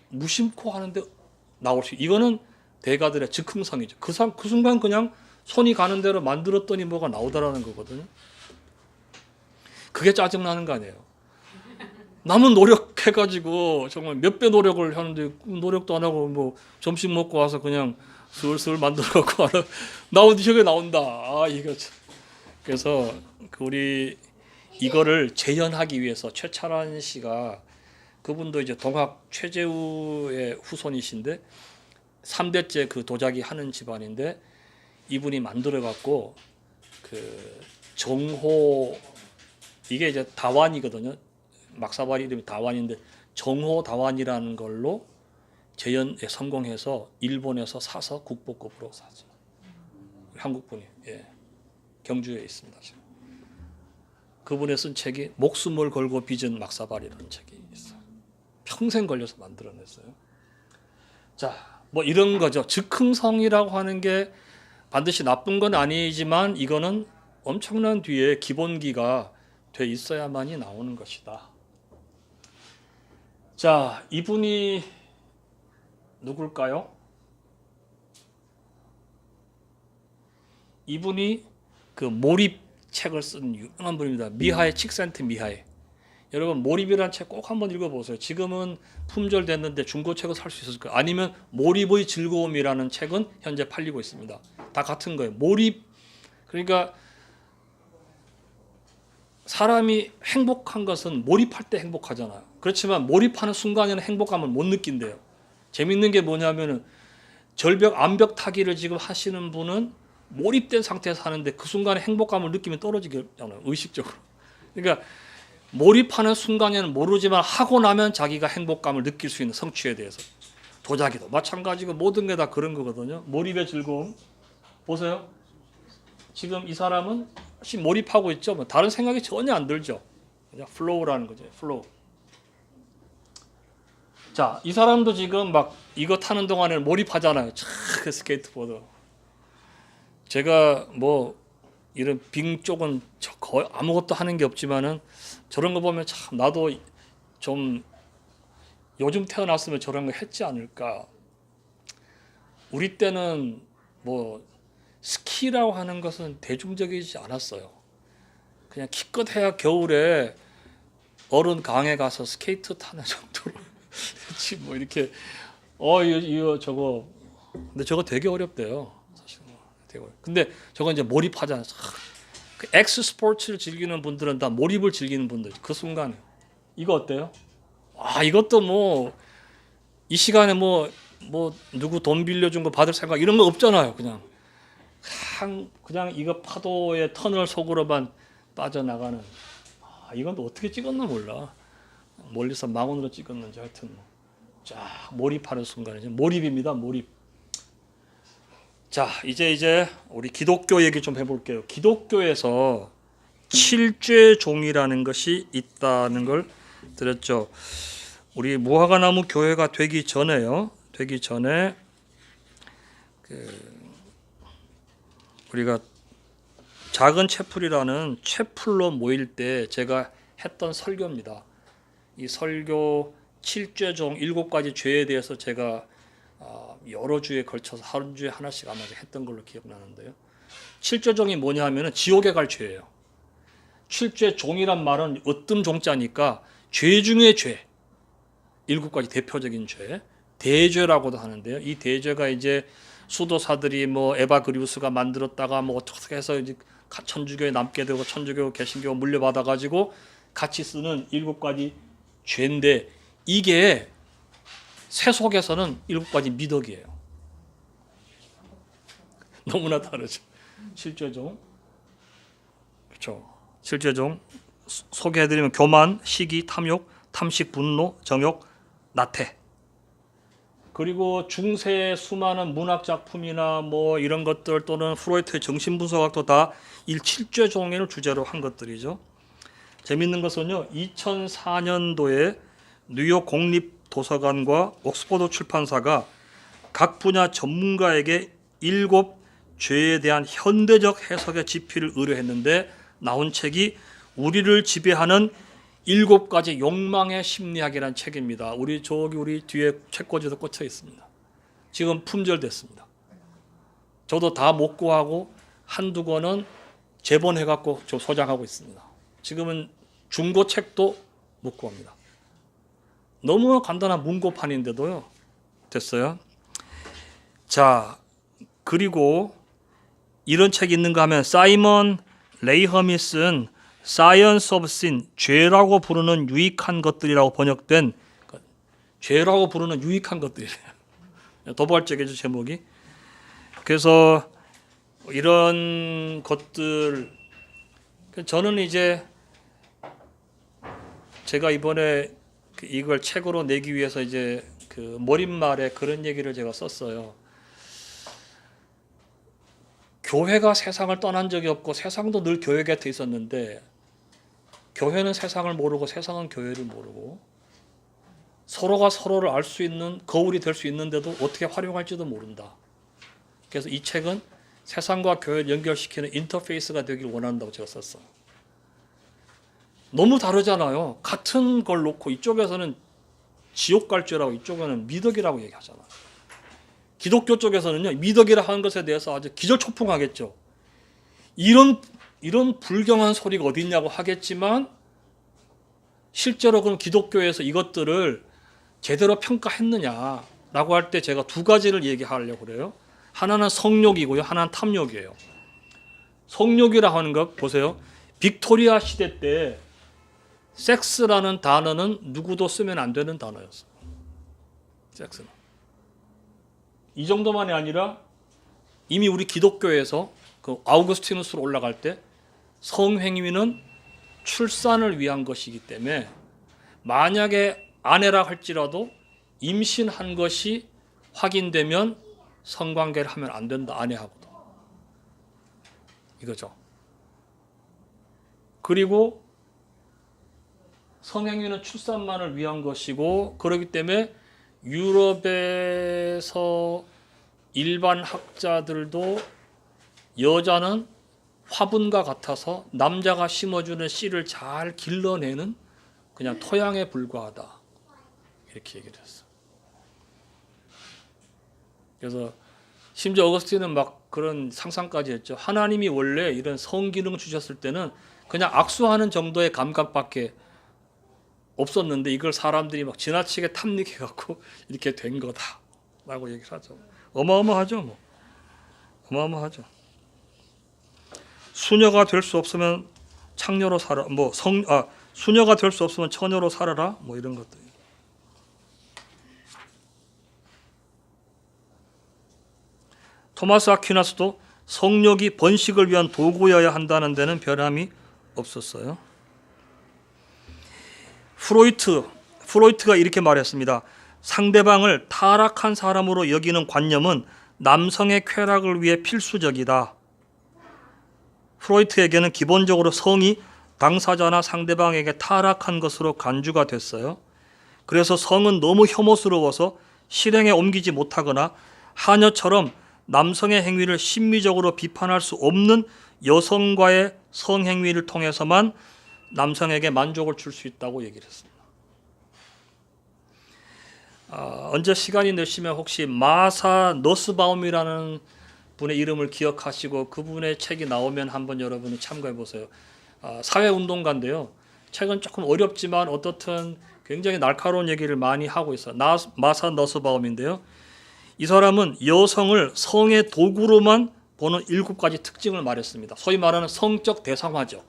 무심코 하는데 나올 수. 이거는 대가들의 즉흥성이죠. 그 순간 그냥 손이 가는 대로 만들었더니 뭐가 나오더라는 거거든요. 그게 짜증나는 거 아니에요. 남은 노력해가지고 정말 몇 배 노력을 하는데 노력도 안 하고 뭐 점심 먹고 와서 그냥 슬슬 만들어갖고 나오는데 저게 나온다. 이거 참. 그래서 우리 이거를 재현하기 위해서 최철한 씨가 그분도 이제 동학 최재우의 후손이신데 3대째 그 도자기 하는 집안인데 이분이 만들어갖고 그 정호 이게 이제 다완이거든요. 막사발 이름이 다완인데 정호 다완이라는 걸로 재현에 성공해서 일본에서 사서 국보급으로 사죠. 한국분이 경주에 있습니다. 지금. 그분의 쓴 책이 목숨을 걸고 빚은 막사발이라는 책이 있어요. 평생 걸려서 만들어냈어요. 자, 뭐 이런 거죠. 즉흥성이라고 하는 게 반드시 나쁜 건 아니지만 이거는 엄청난 뒤에 기본기가 돼 있어야만이 나오는 것이다. 자, 이분이 누굴까요? 이분이 그 몰입 책을 쓴 유명한 분입니다. 미하에 칙센트 미하에. 여러분 몰입이라는 책 꼭 한번 읽어보세요. 지금은 품절됐는데 중고책을 살 수 있을 거예요. 아니면 몰입의 즐거움이라는 책은 현재 팔리고 있습니다. 다 같은 거예요. 몰입. 그러니까 사람이 행복한 것은 몰입할 때 행복하잖아요. 그렇지만 몰입하는 순간에는 행복감을 못 느낀대요. 재밌는 게 뭐냐면은 암벽 타기를 지금 하시는 분은 몰입된 상태에서 하는데 그 순간에 행복감을 느끼면 떨어지잖아요. 의식적으로. 그러니까 몰입하는 순간에는 모르지만 하고 나면 자기가 행복감을 느낄 수 있는 성취에 대해서. 도자기도 마찬가지고 모든 게 다 그런 거거든요. 몰입의 즐거움. 보세요. 지금 이 사람은 몰입하고 있죠. 뭐 다른 생각이 전혀 안 들죠. 그냥 플로우라는 거죠. 플로우. 자, 이 사람도 지금 막 이거 타는 동안에 몰입하잖아요. 그 스케이트보드. 제가 뭐 이런 빙 쪽은 거의 아무것도 하는 게 없지만은 저런 거 보면 참 나도 좀 요즘 태어났으면 저런 거 했지 않을까. 우리 때는 뭐 스키라고 하는 것은 대중적이지 않았어요. 그냥 기껏 해야 겨울에 어른 강에 가서 스케이트 타는 정도로 그렇지 뭐 이렇게 이거 저거 근데 저거 되게 어렵대요. 사실 되게 어렵. 근데 저거 이제 몰입하잖아요. 그 엑스 스포츠를 즐기는 분들은 다 몰입을 즐기는 분들. 그 순간에 이거 어때요? 이것도 뭐 이 시간에 뭐 누구 돈 빌려준 거 받을 생각 이런 거 없잖아요. 그냥 이거 파도의 터널 속으로만 빠져나가는. 이건 또 어떻게 찍었나 몰라. 멀리서 망원으로 찍었는지 하여튼 쫙 몰입하는 순간이죠. 몰입입니다. 몰입. 자, 이제 우리 기독교 얘기 좀 해볼게요. 기독교에서 칠죄종이라는 것이 있다는 걸 들었죠. 우리 무화과나무 교회가 되기 전에 우리가 작은 채플이라는 채플로 모일 때 제가 했던 설교입니다. 이 설교 7죄종 7가지 죄에 대해서 제가 여러 주에 걸쳐서 한 주에 하나씩 아마 했던 걸로 기억나는데요. 7죄종이 뭐냐 하면은 지옥에 갈 죄예요. 7죄종이란 말은 으뜸 종자니까 죄 중에 죄. 7가지 대표적인 죄. 대죄라고도 하는데요. 이 대죄가 이제 수도사들이 뭐 에바 그리우스가 만들었다가 뭐 어떻게 해서 이제 천주교에 남게 되고 천주교 개신교 물려받아 가지고 같이 쓰는 7가지 죄인데 이게 세속에서는 7가지 미덕이에요. 너무나 다르죠. 실제종 그렇죠. 실제종 소개해드리면 교만, 시기, 탐욕, 탐식, 분노, 정욕, 나태. 그리고 중세의 수많은 문학 작품이나 뭐 이런 것들 또는 프로이트의 정신분석학도 다 7죄종을 주제로 한 것들이죠. 재밌는 것은요, 2004년도에 뉴욕 공립도서관과 옥스퍼드 출판사가 각 분야 전문가에게 7죄에 대한 현대적 해석의 지필을 의뢰했는데 나온 책이 우리를 지배하는 7가지 욕망의 심리학이라는 책입니다. 우리 뒤에 책꽂이도 꽂혀 있습니다. 지금 품절됐습니다. 저도 다 못 구하고 한두 권은 재본해갖고 저 소장하고 있습니다. 지금은 중고 책도 못 구합니다. 너무 간단한 문고판인데도요. 됐어요. 자, 그리고 이런 책이 있는가 하면 사이먼 레이험이 쓴 사이언스 오브 신, 죄라고 부르는 유익한 것들이라고 번역된 죄라고 부르는 유익한 것들이래요. 도발적이죠, 제목이. 그래서 이런 것들 저는 이제 제가 이번에 이걸 책으로 내기 위해서 이제 그 머릿말에 그런 얘기를 제가 썼어요. 교회가 세상을 떠난 적이 없고 세상도 늘 교회 곁에 있었는데 교회는 세상을 모르고 세상은 교회를 모르고 서로가 서로를 알 수 있는 거울이 될 수 있는데도 어떻게 활용할지도 모른다. 그래서 이 책은 세상과 교회를 연결시키는 인터페이스가 되길 원한다고 제가 썼어요. 너무 다르잖아요. 같은 걸 놓고 이쪽에서는 지옥 갈 죄라고 이쪽에는 미덕이라고 얘기하잖아요. 기독교 쪽에서는요, 미덕이라 하는 것에 대해서 아주 기절초풍하겠죠. 이런 불경한 소리가 어디 있냐고 하겠지만 실제로 그럼 기독교에서 이것들을 제대로 평가했느냐라고 할 때 제가 2가지를 얘기하려고 그래요. 하나는 성욕이고요, 하나는 탐욕이에요. 성욕이라 하는 것 보세요. 빅토리아 시대 때 섹스라는 단어는 누구도 쓰면 안 되는 단어였어요. 섹스는. 이 정도만이 아니라 이미 우리 기독교에서 그 아우구스티누스로 올라갈 때 성행위는 출산을 위한 것이기 때문에 만약에 아내라 할지라도 임신한 것이 확인되면 성관계를 하면 안 된다, 아내하고도. 이거죠. 그리고 성행위는 출산만을 위한 것이고 그렇기 때문에 유럽에서 일반 학자들도 여자는 화분과 같아서 남자가 심어주는 씨를 잘 길러내는 그냥 토양에 불과하다. 이렇게 얘기를 했어. 그래서 심지어 어거스틴은 막 그런 상상까지 했죠. 하나님이 원래 이런 성기능 주셨을 때는 그냥 악수하는 정도의 감각밖에 없었는데 이걸 사람들이 막 지나치게 탐닉해갖고 이렇게 된 거다라고 얘기를 하죠. 어마어마하죠, 뭐. 어마어마하죠. 수녀가 될 수 없으면 창녀로 살아, 수녀가 될 수 없으면 처녀로 살아라, 뭐 이런 것들. 토마스 아퀴나스도 성욕이 번식을 위한 도구여야 한다는 데는 변함이 없었어요. 프로이트가 이렇게 말했습니다. 상대방을 타락한 사람으로 여기는 관념은 남성의 쾌락을 위해 필수적이다. 프로이트에게는 기본적으로 성이 당사자나 상대방에게 타락한 것으로 간주가 됐어요. 그래서 성은 너무 혐오스러워서 실행에 옮기지 못하거나 하녀처럼 남성의 행위를 심미적으로 비판할 수 없는 여성과의 성행위를 통해서만 남성에게 만족을 줄 수 있다고 얘기를 했습니다. 언제 시간이 되시면 혹시 마사 너스바움이라는 분의 이름을 기억하시고 그분의 책이 나오면 한번 여러분이 참고해 보세요. 사회운동가인데요. 책은 조금 어렵지만 어떻든 굉장히 날카로운 얘기를 많이 하고 있어요. 마사 너스바움인데요. 이 사람은 여성을 성의 도구로만 보는 7가지 특징을 말했습니다. 소위 말하는 성적 대상화죠.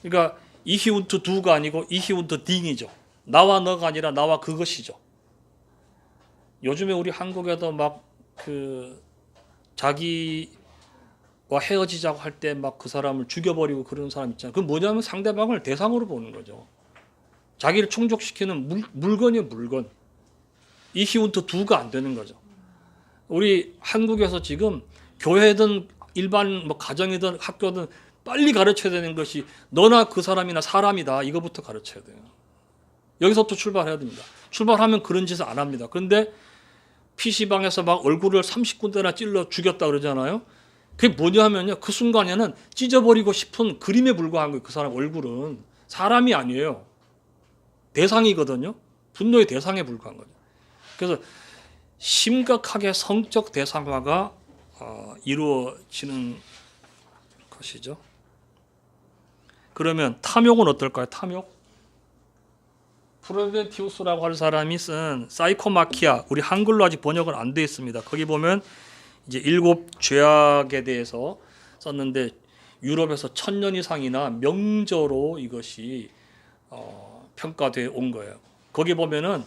그러니까 이히운트 두가 아니고 이히운트 딩이죠. 나와 너가 아니라 나와 그것이죠. 요즘에 우리 한국에도 막 그 자기와 헤어지자고 할 때 막 그 사람을 죽여버리고 그런 사람 있잖아요. 그 뭐냐면 상대방을 대상으로 보는 거죠. 자기를 충족시키는 물건이에요, 물건. 이히운트 두가 안 되는 거죠. 우리 한국에서 지금 교회든 일반 뭐 가정이든 학교든 빨리 가르쳐야 되는 것이 너나 그 사람이나 사람이다. 이거부터 가르쳐야 돼요. 여기서부터 출발해야 됩니다. 출발하면 그런 짓을 안 합니다. 그런데 PC방에서 막 얼굴을 30군데나 찔러 죽였다 그러잖아요. 그게 뭐냐 하면요. 그 순간에는 찢어버리고 싶은 그림에 불과한 거예요. 그 사람 얼굴은. 사람이 아니에요. 대상이거든요. 분노의 대상에 불과한 거죠. 그래서 심각하게 성적 대상화가 이루어지는 것이죠. 그러면 탐욕은 어떨까요? 탐욕? 프로메티우스라고 하는 사람이 쓴 사이코마키아, 우리 한글로 아직 번역은 안 돼 있습니다. 거기 보면 이제 7 죄악에 대해서 썼는데 유럽에서 1000년 이상이나 명저로 이것이 평가되어 온 거예요. 거기 보면은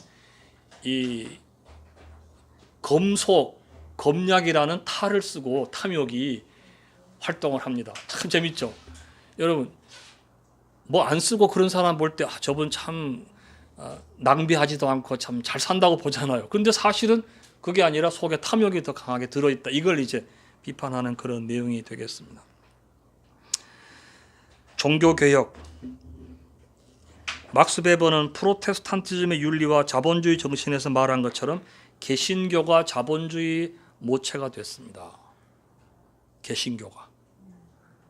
이 검속, 검약이라는 탈을 쓰고 탐욕이 활동을 합니다. 참 재밌죠. 여러분 뭐 안 쓰고 그런 사람 볼 때 저분 참 낭비하지도 않고 참 잘 산다고 보잖아요. 그런데 사실은 그게 아니라 속에 탐욕이 더 강하게 들어있다. 이걸 이제 비판하는 그런 내용이 되겠습니다. 종교개혁. 막스 베버는 프로테스탄티즘의 윤리와 자본주의 정신에서 말한 것처럼 개신교가 자본주의 모체가 됐습니다. 개신교가.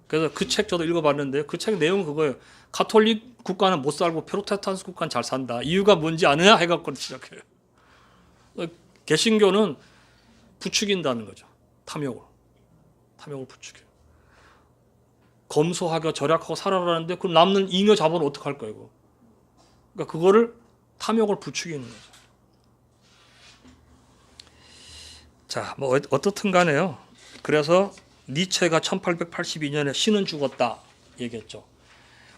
그래서 그 책 저도 읽어봤는데 그 책 내용은 그거예요. 가톨릭 국가는 못 살고 프로테스탄트 국가는 잘 산다. 이유가 뭔지 아느냐 해갖고 시작해요. 개신교는 부추긴다는 거죠. 탐욕을 부추겨요. 검소하고 절약하고 살아라는데 그럼 남는 잉여 자본은 어떡할 거예요? 이거? 그러니까 그거를 탐욕을 부추기는 거죠. 자, 뭐 어떻든 간에요. 그래서 니체가 1882년에 신은 죽었다 얘기했죠.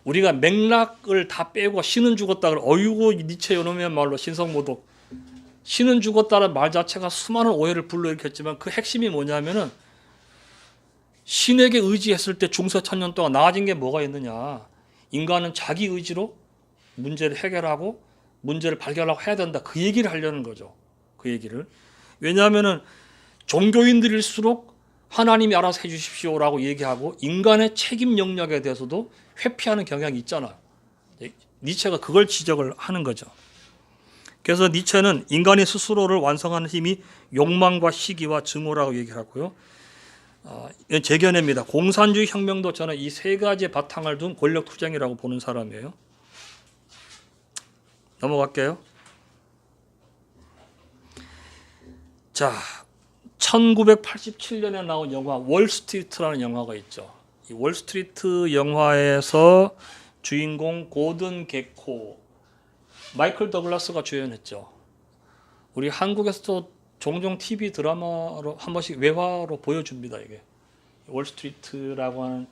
우리가 맥락을 다 빼고 신은 죽었다 그러면 어이구 니체 요놈의 말로 신성모독. 신은 죽었다는 말 자체가 수많은 오해를 불러일으켰지만 그 핵심이 뭐냐면은 신에게 의지했을 때 중세 천년 동안 나아진 게 뭐가 있느냐. 인간은 자기 의지로 문제를 해결하고 문제를 발견하고 해야 된다. 그 얘기를 하려는 거죠. 그 얘기를. 왜냐하면은 종교인들일수록 하나님이 알아서 해주십시오라고 얘기하고 인간의 책임 영역에 대해서도 회피하는 경향이 있잖아요. 니체가 그걸 지적을 하는 거죠. 그래서 니체는 인간이 스스로를 완성하는 힘이 욕망과 시기와 증오라고 얘기하고요. 이건 제 견해입니다. 공산주의 혁명도 저는 이 3가지의 바탕을 둔 권력투쟁이라고 보는 사람이에요. 넘어갈게요. 자, 1987년에 나온 영화 월스트리트라는 영화가 있죠. 이 월스트리트 영화에서 주인공 고든 게코, 마이클 더글라스가 주연했죠. 우리 한국에서도 종종 TV 드라마로 한 번씩 외화로 보여줍니다. 이게 월스트리트라고 하는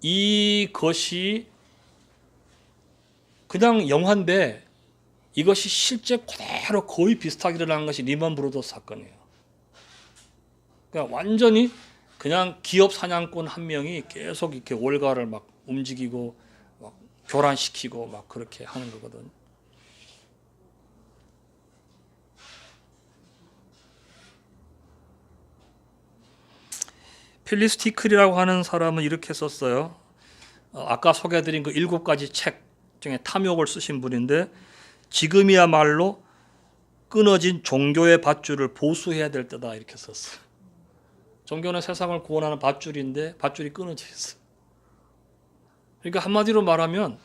이것이 그냥 영화인데 이것이 실제 그대로 거의 비슷하게 일어난 것이 리먼 브로더스 사건이에요. 그러니까 완전히 그냥 기업 사냥꾼 한 명이 계속 이렇게 월가를 막 움직이고 막 교란시키고 막 그렇게 하는 거거든요. 필리스 티클이라고 하는 사람은 이렇게 썼어요. 아까 소개해드린 그 7가지 책 중에 탐욕을 쓰신 분인데 지금이야말로 끊어진 종교의 밧줄을 보수해야 될 때다 이렇게 썼어요. 종교는 세상을 구원하는 밧줄인데 밧줄이 끊어져 있어요. 그러니까 한마디로 말하면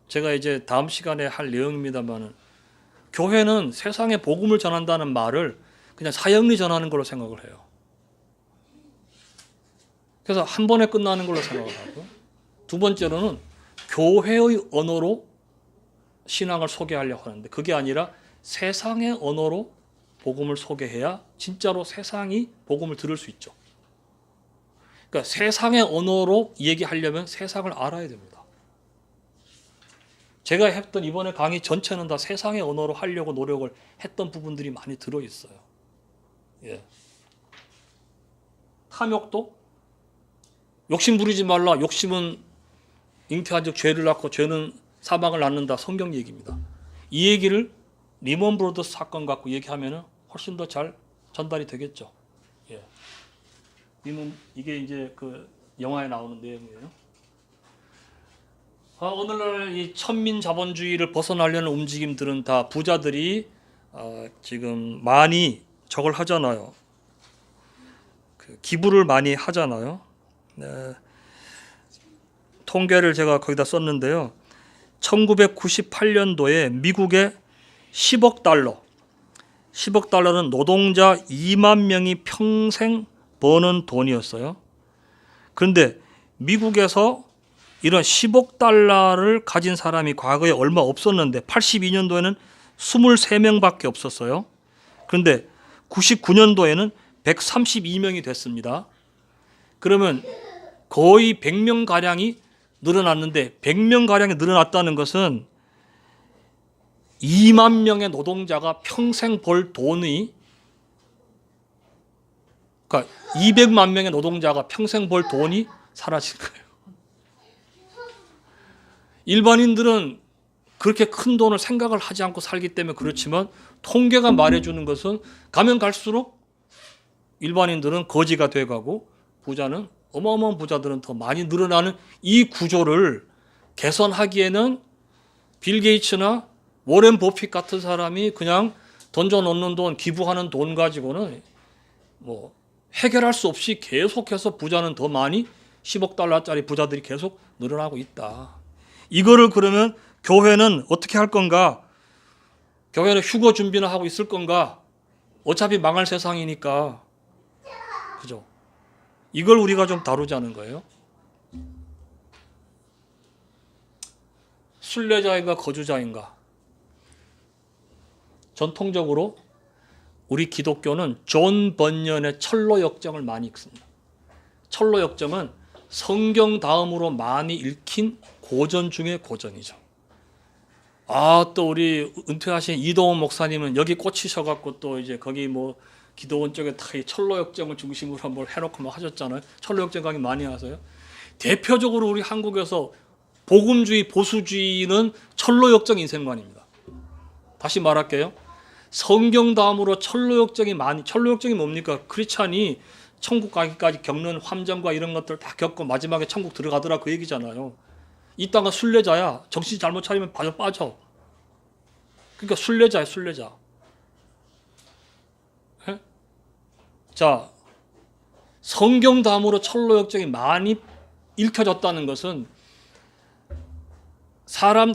제가 이제 다음 시간에 할 내용입니다만은 교회는 세상에 복음을 전한다는 말을 그냥 사형리 전하는 걸로 생각을 해요. 그래서 한 번에 끝나는 걸로 생각을 하고 두 번째로는 교회의 언어로 신앙을 소개하려고 하는데 그게 아니라 세상의 언어로 복음을 소개해야 진짜로 세상이 복음을 들을 수 있죠. 그러니까 세상의 언어로 얘기하려면 세상을 알아야 됩니다. 제가 했던 이번에 강의 전체는 다 세상의 언어로 하려고 노력을 했던 부분들이 많이 들어있어요. 예. 탐욕도 욕심 부리지 말라. 욕심은 잉태한 즉 죄를 낳고 죄는 사망을 낳는다. 성경 얘기입니다. 이 얘기를 리먼 브로더스 사건 갖고 얘기하면 훨씬 더 잘 전달이 되겠죠. 예. 이게 이제 그 영화에 나오는 내용이에요. 오늘날 이 천민자본주의를 벗어나려는 움직임들은 다 부자들이 지금 많이 저걸 하잖아요. 그 기부를 많이 하잖아요. 네. 통계를 제가 거기다 썼는데요. 1998년도에 미국의 10억 달러는 노동자 2만 명이 평생 버는 돈이었어요. 그런데 미국에서 이런 10억 달러를 가진 사람이 과거에 얼마 없었는데 82년도에는 23명밖에 없었어요. 그런데 99년도에는 132명이 됐습니다. 그러면 거의 100명가량이 늘어났는데 100명가량이 늘어났다는 것은 2만 명의 노동자가 평생 벌 돈이, 그러니까 200만 명의 노동자가 평생 벌 돈이 사라진 거예요. 일반인들은 그렇게 큰 돈을 생각을 하지 않고 살기 때문에 그렇지만 통계가 말해주는 것은 가면 갈수록 일반인들은 거지가 돼가고 부자는 어마어마한 부자들은 더 많이 늘어나는 이 구조를 개선하기에는 빌 게이츠나 워렌 버핏 같은 사람이 그냥 던져놓는 돈, 기부하는 돈 가지고는 뭐 해결할 수 없이 계속해서 부자는 더 많이 10억 달러짜리 부자들이 계속 늘어나고 있다. 이거를 그러면 교회는 어떻게 할 건가? 교회는 휴거 준비나 하고 있을 건가? 어차피 망할 세상이니까. 그죠? 이걸 우리가 좀 다루자는 거예요. 순례자인가 거주자인가? 전통적으로 우리 기독교는 존 번연의 철로 역정을 많이 읽습니다. 철로 역정은 성경 다음으로 많이 읽힌 고전 중에 고전이죠. 또 우리 은퇴하신 이동원 목사님은 여기 꽂히셔갖고 또 이제 거기 뭐 기도원 쪽에 다 철로 역정을 중심으로 한번 해놓고 막 하셨잖아요. 철로 역정 강의 많이 하세요. 대표적으로 우리 한국에서 복음주의, 보수주의는 철로 역정 인생관입니다. 다시 말할게요. 성경 다음으로 철로 역정이 뭡니까? 크리스찬이 천국 가기까지 겪는 함정과 이런 것들 다 겪고 마지막에 천국 들어가더라 그 얘기잖아요. 이따가 순례자야. 정신 잘못 차리면 빠져. 그러니까 순례자야, 순례자. 예? 자, 성경 다음으로 철로 역정이 많이 읽혀졌다는 것은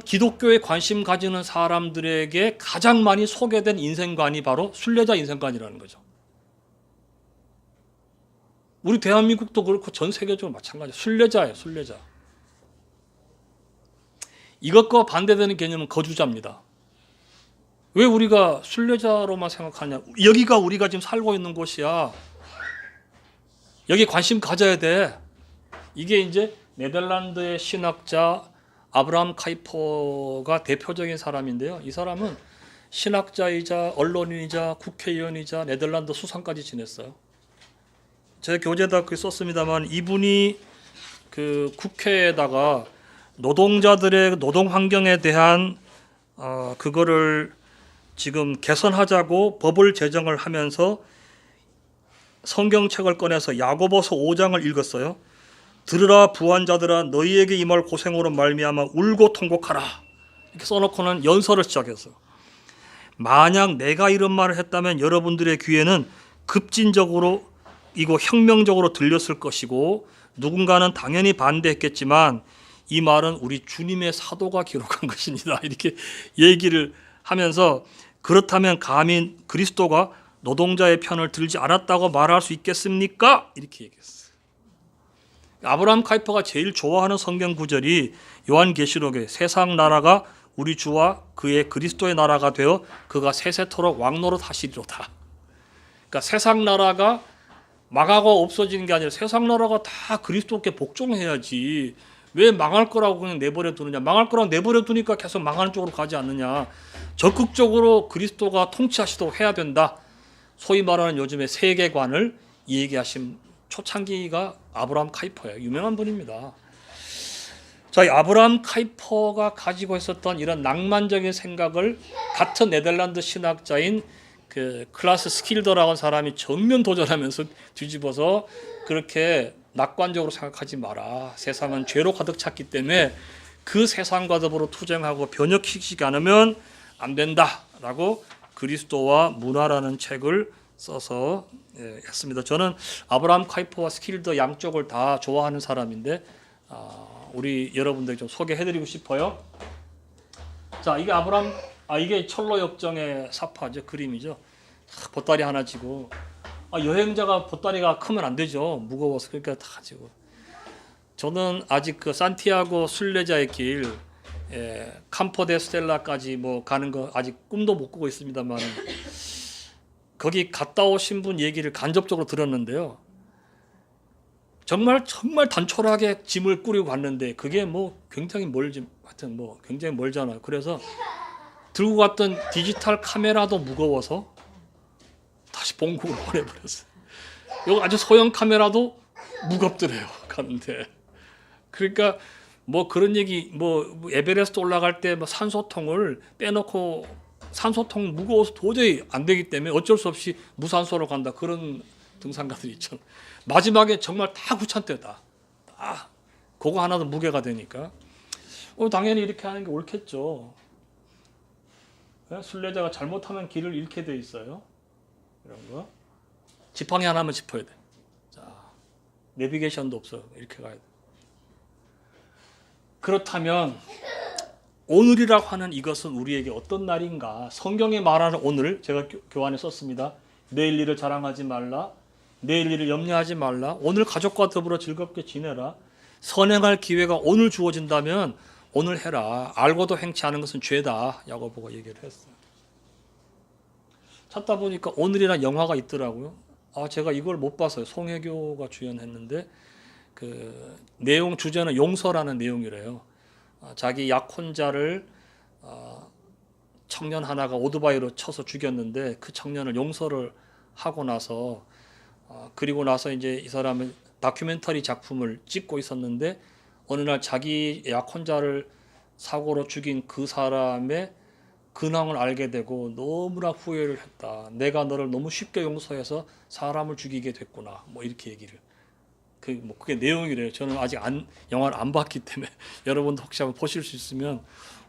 기독교에 관심 가지는 사람들에게 가장 많이 소개된 인생관이 바로 순례자 인생관이라는 거죠. 우리 대한민국도 그렇고 전 세계적으로 마찬가지예요. 순례자예요, 순례자. 이것과 반대되는 개념은 거주자입니다. 왜 우리가 순례자로만 생각하냐? 여기가 우리가 지금 살고 있는 곳이야. 여기 관심 가져야 돼. 이게 이제 네덜란드의 신학자 아브라함 카이퍼가 대표적인 사람인데요. 이 사람은 신학자이자 언론인이자 국회의원이자 네덜란드 수상까지 지냈어요. 제 교재에다 그 썼습니다만 이분이 그 국회에다가 노동자들의 노동 환경에 대한 그거를 지금 개선하자고 법을 제정을 하면서 성경책을 꺼내서 야고보서 5장을 읽었어요. 들으라 부한자들아 너희에게 임할 고생으로 말미암아 울고 통곡하라. 이렇게 써놓고는 연설을 시작했어요. 만약 내가 이런 말을 했다면 여러분들의 귀에는 급진적으로 이거 혁명적으로 들렸을 것이고 누군가는 당연히 반대했겠지만 이 말은 우리 주님의 사도가 기록한 것입니다. 이렇게 얘기를 하면서 그렇다면 감히 그리스도가 노동자의 편을 들지 않았다고 말할 수 있겠습니까? 이렇게 얘기했어요. 아브라함 카이퍼가 제일 좋아하는 성경 구절이 요한계시록에 세상 나라가 우리 주와 그의 그리스도의 나라가 되어 그가 세세토록 왕노릇 하시리로다. 그러니까 세상 나라가 망하고 없어지는 게 아니라 세상 나라가 다 그리스도께 복종해야지 왜 망할 거라고 그냥 내버려 두느냐. 망할 거라고 내버려 두니까 계속 망하는 쪽으로 가지 않느냐. 적극적으로 그리스도가 통치하시도록 해야 된다. 소위 말하는 요즘의 세계관을 얘기하신 초창기가 아브라함 카이퍼예요. 유명한 분입니다. 자, 이 아브라함 카이퍼가 가지고 있었던 이런 낭만적인 생각을 같은 네덜란드 신학자인 그 클라스 스킬더라는 사람이 정면 도전하면서 뒤집어서 그렇게 낙관적으로 생각하지 마라. 세상은 죄로 가득 찼기 때문에 그 세상과 더불어 투쟁하고 변혁시키지 않으면 안 된다라고 그리스도와 문화라는 책을 써서 했습니다. 저는 아브라함 카이퍼와 스킬더 양쪽을 다 좋아하는 사람인데 우리 여러분들 좀 소개해드리고 싶어요. 자, 이게 이게 철로 역정의 사파죠. 그림이죠. 보따리 하나 지고 여행자가 보따리가 크면 안 되죠. 무거워서. 그러니까 다 지고. 저는 아직 그 산티아고 순례자의 길 campo de 스텔라까지 뭐 가는 거 아직 꿈도 못 꾸고 있습니다만 거기 갔다 오신 분 얘기를 간접적으로 들었는데요. 정말 단촐하게 짐을 꾸리고 갔는데 그게 뭐 굉장히 하여튼 뭐 굉장히 멀잖아요. 그래서 들고 갔던 디지털 카메라도 무거워서 다시 본국으로 보내버렸어요. 여기 아주 소형 카메라도 무겁더래요. 가는데. 그러니까 뭐 그런 얘기 뭐 에베레스트 올라갈 때 뭐 산소통을 빼놓고 산소통 무거워서 도저히 안 되기 때문에 어쩔 수 없이 무산소로 간다. 그런 등산가들이 있죠. 마지막에 정말 다 구찬대다. 다 그거 하나도 무게가 되니까 당연히 이렇게 하는 게 옳겠죠. 순례자가 잘못하면 길을 잃게 돼 있어요. 이런 거 지팡이 하나만 짚어야 돼. 자, 내비게이션도 없어. 이렇게 가야 돼. 그렇다면 오늘이라고 하는 이것은 우리에게 어떤 날인가? 성경에 말하는 오늘 제가 교환에 썼습니다. 내일 일을 자랑하지 말라. 내일 일을 염려하지 말라. 오늘 가족과 더불어 즐겁게 지내라. 선행할 기회가 오늘 주어진다면 오늘 해라. 알고도 행치 않은 것은 죄다. 야고보가 얘기를 했어요. 찾다 보니까 오늘이라는 영화가 있더라고요. 제가 이걸 못 봤어요. 송혜교가 주연했는데 그 내용 주제는 용서라는 내용이래요. 자기 약혼자를 청년 하나가 오토바이로 쳐서 죽였는데 그 청년을 용서를 하고 나서 그리고 나서 이제 이 사람은 다큐멘터리 작품을 찍고 있었는데 어느 날 자기 약혼자를 사고로 죽인 그 사람의 근황을 알게 되고 너무나 후회를 했다. 내가 너를 너무 쉽게 용서해서 사람을 죽이게 됐구나. 뭐 이렇게 얘기를. 그게 내용이래요. 저는 아직 영화를 안 봤기 때문에 여러분도 혹시 한번 보실 수 있으면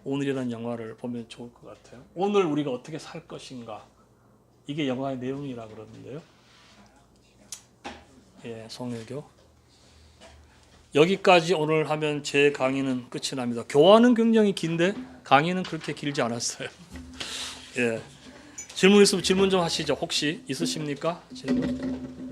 오늘이라는 영화를 보면 좋을 것 같아요. 오늘 우리가 어떻게 살 것인가. 이게 영화의 내용이라 그러는데요. 송혜교. 여기까지 오늘 하면 제 강의는 끝이 납니다. 교화는 굉장히 긴데 강의는 그렇게 길지 않았어요. 질문 있으면 질문 좀 하시죠. 혹시 있으십니까? 질문?